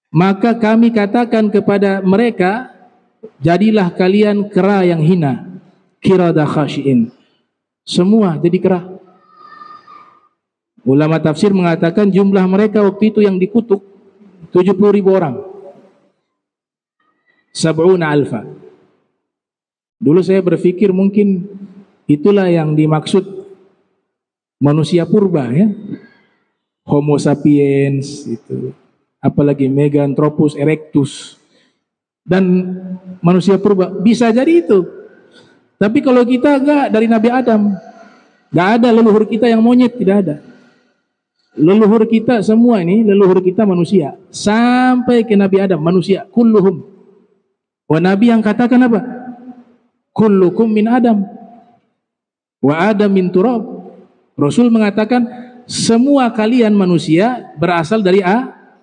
A: Maka kami katakan kepada mereka, jadilah kalian kera yang hina, qiradah khashiin. Semua jadi kera. Ulama tafsir mengatakan jumlah mereka waktu itu yang dikutuk 70.000 orang. 70 alfa. Dulu saya berpikir mungkin itulah yang dimaksud manusia purba, ya. Homo sapiens itu, apalagi Meganthropus erectus dan manusia purba, bisa jadi itu. Tapi kalau kita enggak, dari Nabi Adam enggak ada leluhur kita yang monyet, tidak ada. Leluhur kita semua ini, leluhur kita manusia sampai ke Nabi Adam, manusia kulluhum. Wa Nabi yang katakan apa? Kullukum min Adam wa Adam min turab. Rasul mengatakan semua kalian manusia berasal dari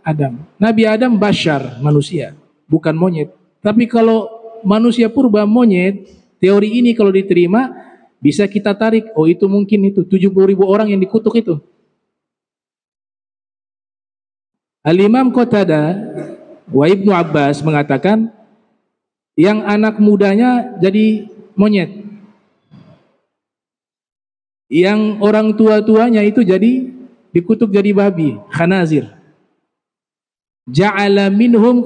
A: Adam. Nabi Adam bashar, manusia, bukan monyet. Tapi kalau manusia purba monyet, teori ini kalau diterima bisa kita tarik, oh itu mungkin itu 70.000 orang yang dikutuk itu. Al-Imam Qatadah wa Ibnu Abbas mengatakan yang anak mudanya jadi monyet, yang orang tua-tuanya itu jadi dikutuk jadi babi, khanazir. Ja'ala minhum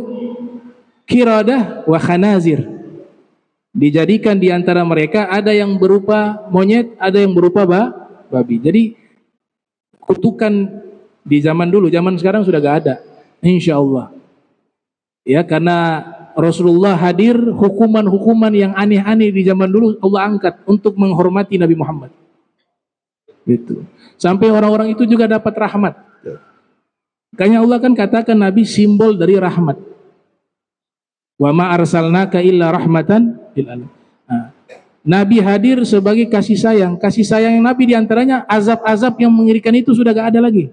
A: qiradah wa khanazir. Dijadikan di antara mereka ada yang berupa monyet, ada yang berupa babi. Jadi kutukan di zaman dulu, zaman sekarang sudah gak ada, insyaallah. Ya, karena Rasulullah hadir, hukuman-hukuman yang aneh-aneh di zaman dulu Allah angkat untuk menghormati Nabi Muhammad. Gitu. Sampai orang-orang itu juga dapat rahmat. Makanya Allah kan katakan Nabi simbol dari rahmat. Wa ma arsalnaka illa rahmatan lil alamin. Nabi hadir sebagai kasih sayang. Kasih sayang Nabi diantaranya azab-azab yang mengerikan itu sudah gak ada lagi.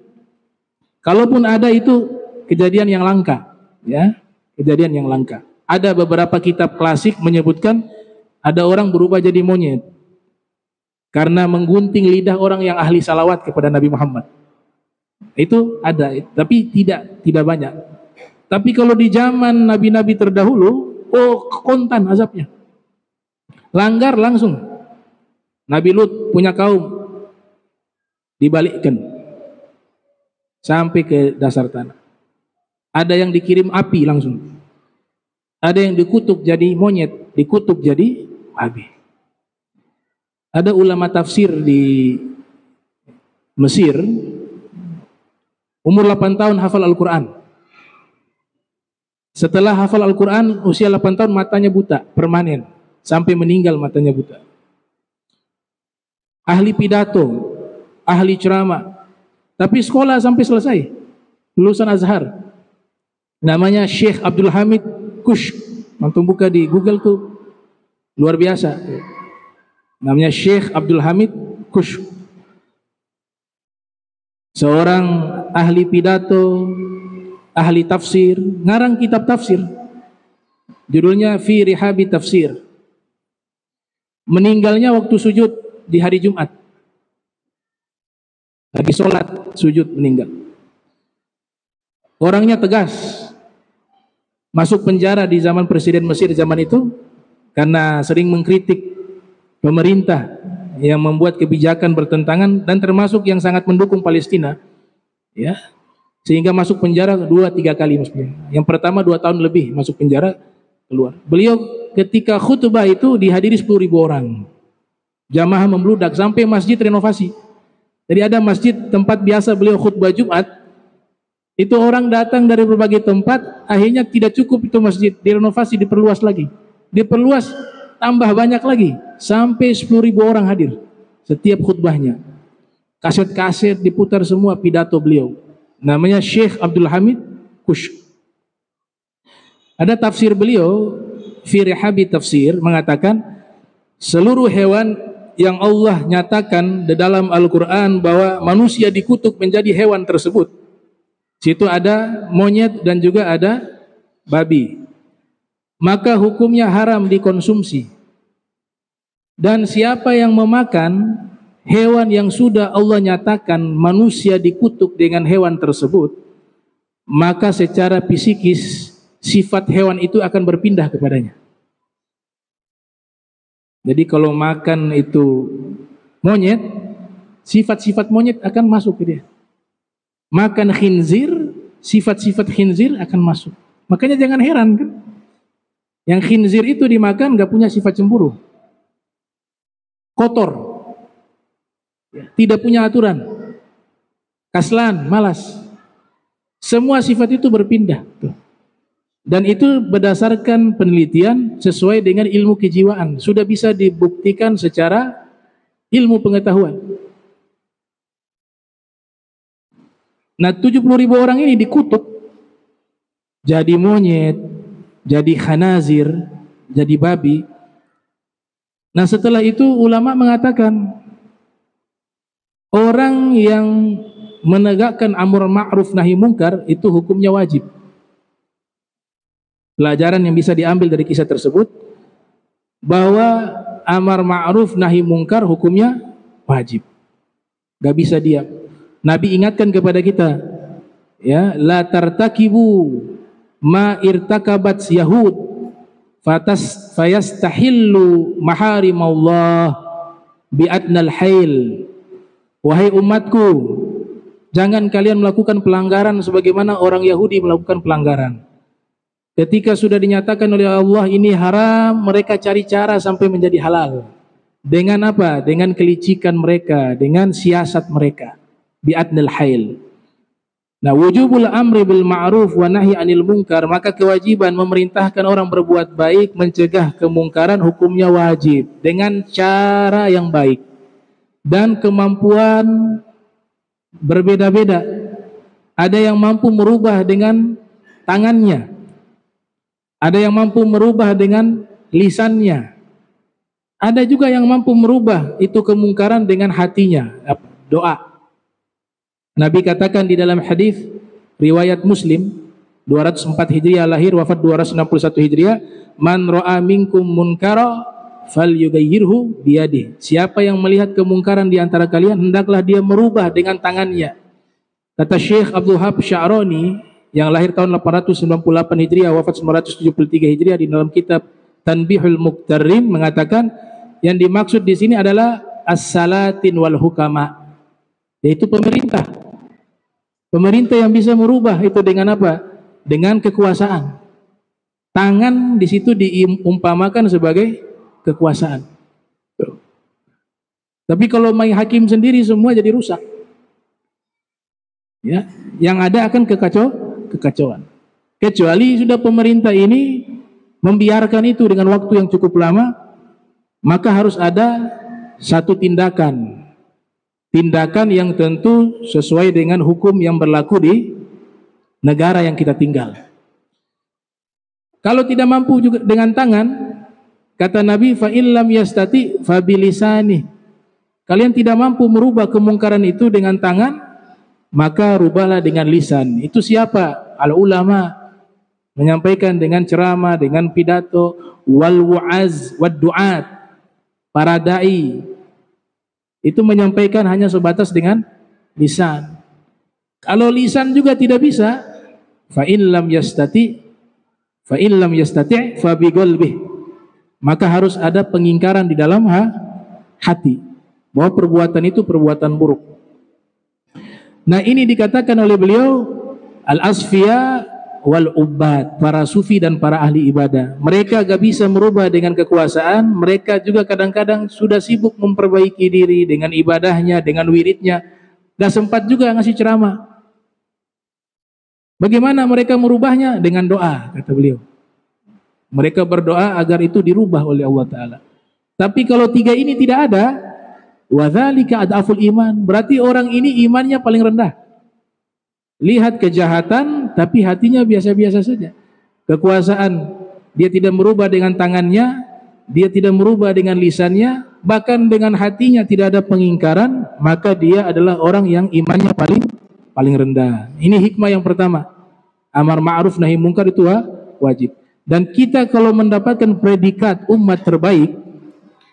A: Kalaupun ada itu kejadian yang langka, ya, kejadian yang langka. Ada beberapa kitab klasik menyebutkan ada orang berubah jadi monyet karena menggunting lidah orang yang ahli salawat kepada Nabi Muhammad. Itu ada, tapi tidak banyak. Tapi kalau di zaman nabi-nabi terdahulu, oh kontan azabnya. Langgar langsung. Nabi Lut punya kaum dibalikkan sampai ke dasar tanah. Ada yang dikirim api langsung. Ada yang dikutuk jadi monyet, dikutuk jadi babi. Ada ulama tafsir di Mesir, umur 8 tahun hafal Al-Quran. Setelah hafal Al-Quran, usia 8 tahun matanya buta, permanen. Sampai meninggal matanya buta. Ahli pidato, ahli ceramah. Tapi sekolah sampai selesai. Lulusan Azhar. Namanya Syekh Abdul Hamid Kush. Antum buka di Google tuh, luar biasa. Namanya Syekh Abdul Hamid Kush. Seorang ahli pidato, ahli tafsir, ngarang kitab tafsir. Judulnya Fi Rihabi Tafsir. Meninggalnya waktu sujud di hari Jumat. Lagi sholat, sujud, meninggal. Orangnya tegas. Masuk penjara di zaman Presiden Mesir zaman itu karena sering mengkritik pemerintah yang membuat kebijakan bertentangan dan termasuk yang sangat mendukung Palestina, ya, sehingga masuk penjara 2-3 kali maksudnya. Yang pertama 2 tahun lebih masuk penjara, keluar. Beliau ketika khutbah itu dihadiri 10.000 orang, jamaah membludak sampai masjid renovasi. Jadi ada masjid tempat biasa beliau khutbah Jumat, Itu orang datang dari berbagai tempat, akhirnya tidak cukup itu masjid, direnovasi, diperluas lagi. Diperluas, tambah banyak lagi. Sampai 10.000 orang hadir setiap khutbahnya. Kaset-kaset diputar semua pidato beliau. Namanya Syekh Abdul Hamid Kush. Ada tafsir beliau, fi Rihabi Tafsir, mengatakan seluruh hewan yang Allah nyatakan di dalam Al-Quran bahwa manusia dikutuk menjadi hewan tersebut. Situ ada monyet dan juga ada babi. Maka hukumnya haram dikonsumsi. Dan siapa yang memakan hewan yang sudah Allah nyatakan manusia dikutuk dengan hewan tersebut, maka secara psikis sifat hewan itu akan berpindah kepadanya. Jadi kalau makan itu monyet, sifat-sifat monyet akan masuk ke dia. Makan khinzir, sifat-sifat khinzir akan masuk. Makanya jangan heran kan, yang khinzir itu dimakan gak punya sifat cemburu, kotor, tidak punya aturan, kaslan, malas. Semua sifat itu berpindah. Dan itu berdasarkan penelitian sesuai dengan ilmu kejiwaan. Sudah bisa dibuktikan secara ilmu pengetahuan. Nah 70.000 orang ini dikutuk jadi monyet, jadi khanazir, jadi babi. Nah setelah itu ulama mengatakan orang yang menegakkan amar ma'ruf nahi mungkar itu hukumnya wajib. Pelajaran yang bisa diambil dari kisah tersebut bahwa amar ma'ruf nahi mungkar hukumnya wajib. Gak bisa diam. Nabi ingatkan kepada kita, ya, la tartakibu ma irtakabat yahud fayastahillu maharimallah bi'adnal hail. Wahai umatku, jangan kalian melakukan pelanggaran sebagaimana orang Yahudi melakukan pelanggaran. Ketika sudah dinyatakan oleh Allah ini haram, mereka cari cara sampai menjadi halal. Dengan apa? Dengan kelicikan mereka, dengan siasat mereka. Bi'adnal hail. Nah, wujubul amri bil ma'ruf wa nahi anil munkar, maka kewajiban memerintahkan orang berbuat baik, mencegah kemungkaran hukumnya wajib dengan cara yang baik. Dan kemampuan berbeda-beda. Ada yang mampu merubah dengan tangannya. Ada yang mampu merubah dengan lisannya. Ada juga yang mampu merubah itu kemungkaran dengan hatinya, doa. Nabi katakan di dalam hadis riwayat Muslim 204 Hijriah lahir, wafat 261 Hijriah, man ra'a minkum munkara falyughayyirhu biyadihi. Siapa yang melihat kemungkaran di antara kalian, hendaklah dia merubah dengan tangannya. Kata Syekh Abdul Wahab Sya'rani yang lahir tahun 898 Hijriah, wafat 973 Hijriah, di dalam kitab Tanbihul Muqtarrin mengatakan yang dimaksud di sini adalah as-salatin wal hukama, yaitu pemerintah. Pemerintah yang bisa merubah itu dengan apa? Dengan kekuasaan. Tangan di situ diumpamakan sebagai kekuasaan. Tapi kalau main hakim sendiri semua jadi rusak. Ya, yang ada akan kekacauan. Kecuali sudah pemerintah ini membiarkan itu dengan waktu yang cukup lama, maka harus ada satu tindakan yang tentu sesuai dengan hukum yang berlaku di negara yang kita tinggal. Kalau tidak mampu juga dengan tangan, kata Nabi, fa illam yastati fa bilisani. Kalian tidak mampu merubah kemungkaran itu dengan tangan, maka rubahlah dengan lisan. Itu siapa? Al ulama menyampaikan dengan ceramah, dengan pidato, wal wa'az wad du'at, para dai itu menyampaikan hanya sebatas dengan lisan. Kalau lisan juga tidak bisa, fa illam yastati fa biqalbih, maka harus ada pengingkaran di dalam hati bahwa perbuatan itu perbuatan buruk. Nah, ini dikatakan oleh beliau al-asfiya wal ubbad, para sufi dan para ahli ibadah. Mereka gak bisa merubah dengan kekuasaan, mereka juga kadang-kadang sudah sibuk memperbaiki diri dengan ibadahnya, dengan wiridnya, gak sempat juga ngasih ceramah. Bagaimana mereka merubahnya? Dengan doa, kata beliau. Mereka berdoa agar itu dirubah oleh Allah Ta'ala. Tapi kalau tiga ini tidak ada, wadzalika adaful iman, berarti orang ini imannya paling rendah. Lihat kejahatan, tapi hatinya biasa-biasa saja. Kekuasaan, dia tidak merubah dengan tangannya, dia tidak merubah dengan lisannya, bahkan dengan hatinya tidak ada pengingkaran, maka dia adalah orang yang imannya paling rendah. Ini hikmah yang pertama. Amar ma'ruf nahi mungkar itu wajib. Dan kita kalau mendapatkan predikat umat terbaik,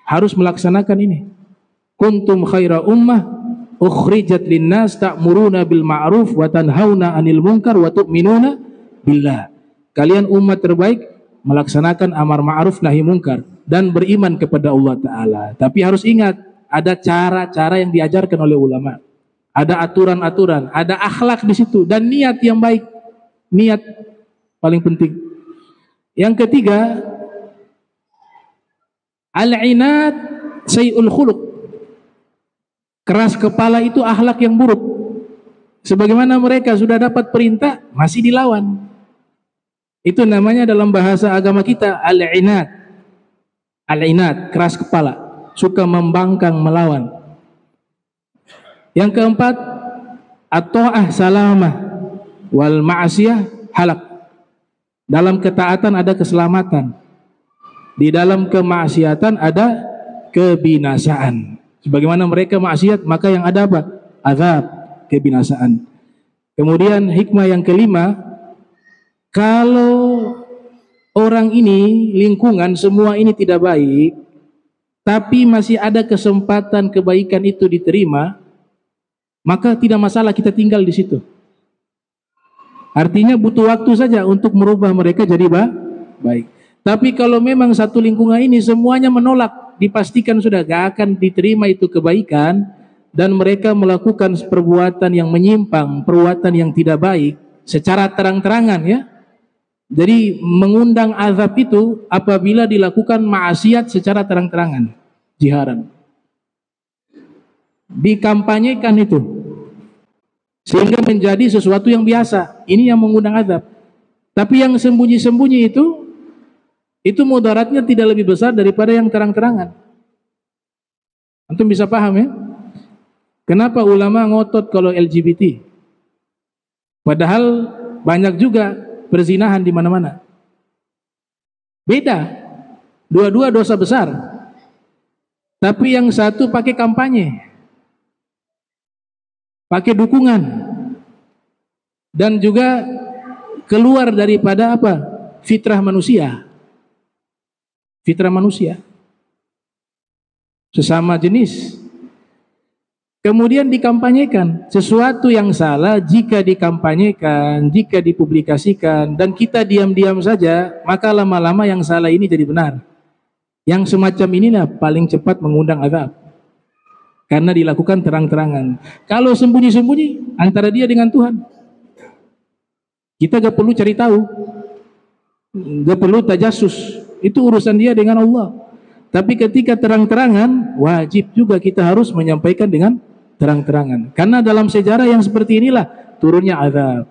A: harus melaksanakan ini. Kuntum khaira ummah ukhrijat linnas ta'muruna bil ma'ruf wa tanhauna 'anil munkar wa tu'minuna billah. Kalian umat terbaik, melaksanakan amar ma'ruf nahi munkar dan beriman kepada Allah Ta'ala. Tapi harus ingat, ada cara-cara yang diajarkan oleh ulama. Ada aturan-aturan, ada akhlak di situ dan niat yang baik. Niat paling penting. Yang ketiga, al-inad sayul khuluq. Keras kepala itu akhlak yang buruk. Sebagaimana mereka sudah dapat perintah, masih dilawan. Itu namanya dalam bahasa agama kita al-inad. Al-inad, keras kepala, suka membangkang, melawan. Yang keempat, at-ta'ah salamah wal ma'asiyah halak. Dalam ketaatan ada keselamatan, di dalam kemaksiatan ada kebinasaan. Sebagaimana mereka maksiat, maka yang ada apa? Azab, kebinasaan. Kemudian hikmah yang kelima, kalau orang ini, lingkungan, semua ini tidak baik, tapi masih ada kesempatan kebaikan itu diterima, maka tidak masalah kita tinggal di situ. Artinya butuh waktu saja untuk merubah mereka jadi baik. Tapi kalau memang satu lingkungan ini semuanya menolak, dipastikan sudah gak akan diterima itu kebaikan, dan mereka melakukan perbuatan yang menyimpang, perbuatan yang tidak baik secara terang-terangan ya. Jadi mengundang azab itu apabila dilakukan maksiat secara terang-terangan, jiharan. Dikampanyekan itu. Sehingga menjadi sesuatu yang biasa. Ini yang mengundang azab. Tapi yang sembunyi-sembunyi itu mudaratnya tidak lebih besar daripada yang terang-terangan. Antum bisa paham ya? Kenapa ulama ngotot kalau LGBT? Padahal banyak juga perzinahan di mana-mana. Beda. Dua-dua dosa besar. Tapi yang satu pakai kampanye, pakai dukungan, dan juga keluar daripada apa? Fitrah manusia. Fitrah manusia. Sesama jenis. Kemudian dikampanyekan. Sesuatu yang salah jika dikampanyekan, jika dipublikasikan, dan kita diam-diam saja, maka lama-lama yang salah ini jadi benar. Yang semacam inilah paling cepat mengundang azab. Karena dilakukan terang-terangan. Kalau sembunyi-sembunyi antara dia dengan Tuhan, kita gak perlu cari tahu, gak perlu tajasus. Itu urusan dia dengan Allah. Tapi ketika terang-terangan, wajib juga kita harus menyampaikan dengan terang-terangan. Karena dalam sejarah yang seperti inilah turunnya azab.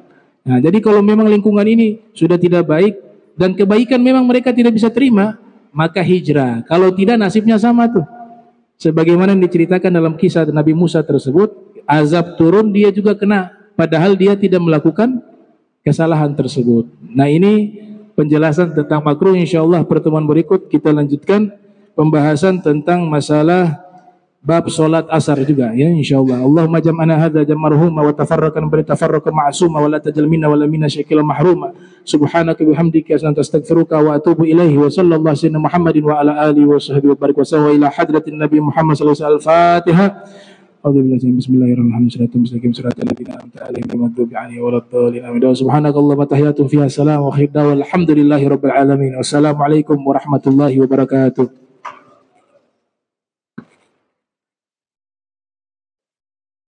A: Nah, jadi kalau memang lingkungan ini sudah tidak baik dan kebaikan memang mereka tidak bisa terima, maka hijrah. Kalau tidak, nasibnya sama tuh. Sebagaimana yang diceritakan dalam kisah Nabi Musa tersebut, azab turun, dia juga kena, padahal dia tidak melakukan kesalahan tersebut. Nah, ini penjelasan tentang makruh. Insyaallah pertemuan berikut kita lanjutkan pembahasan tentang masalah bab salat asar juga ya, insyaallah. Allahumma jam'ana hadza jam'arhuma wa tafarraqan bi tafarraqan ma'suma wa la tajal minna wa la minna syakila mahruma. Subhanaka bihamdika astaghfiruka wa atubu ilaihi wa sallallahu sayyidina Muhammadin wa ala alihi wa sahbihi wa barik wa sallam ila hadratin nabi Muhammad sallallahu alaihi wasallam. Al-Fatihah. A'udzubillahi bismillahirrahmanirrahim. Shiratal ladzina an'amta 'alaihim ghairil maghdubi 'alaihim waladdallin. Amin. Subhanakallahumma tahiyyatun fiha salam wa khairu. Walhamdulillahi rabbil alamin. Wassalamu alaikum warahmatullahi wabarakatuh.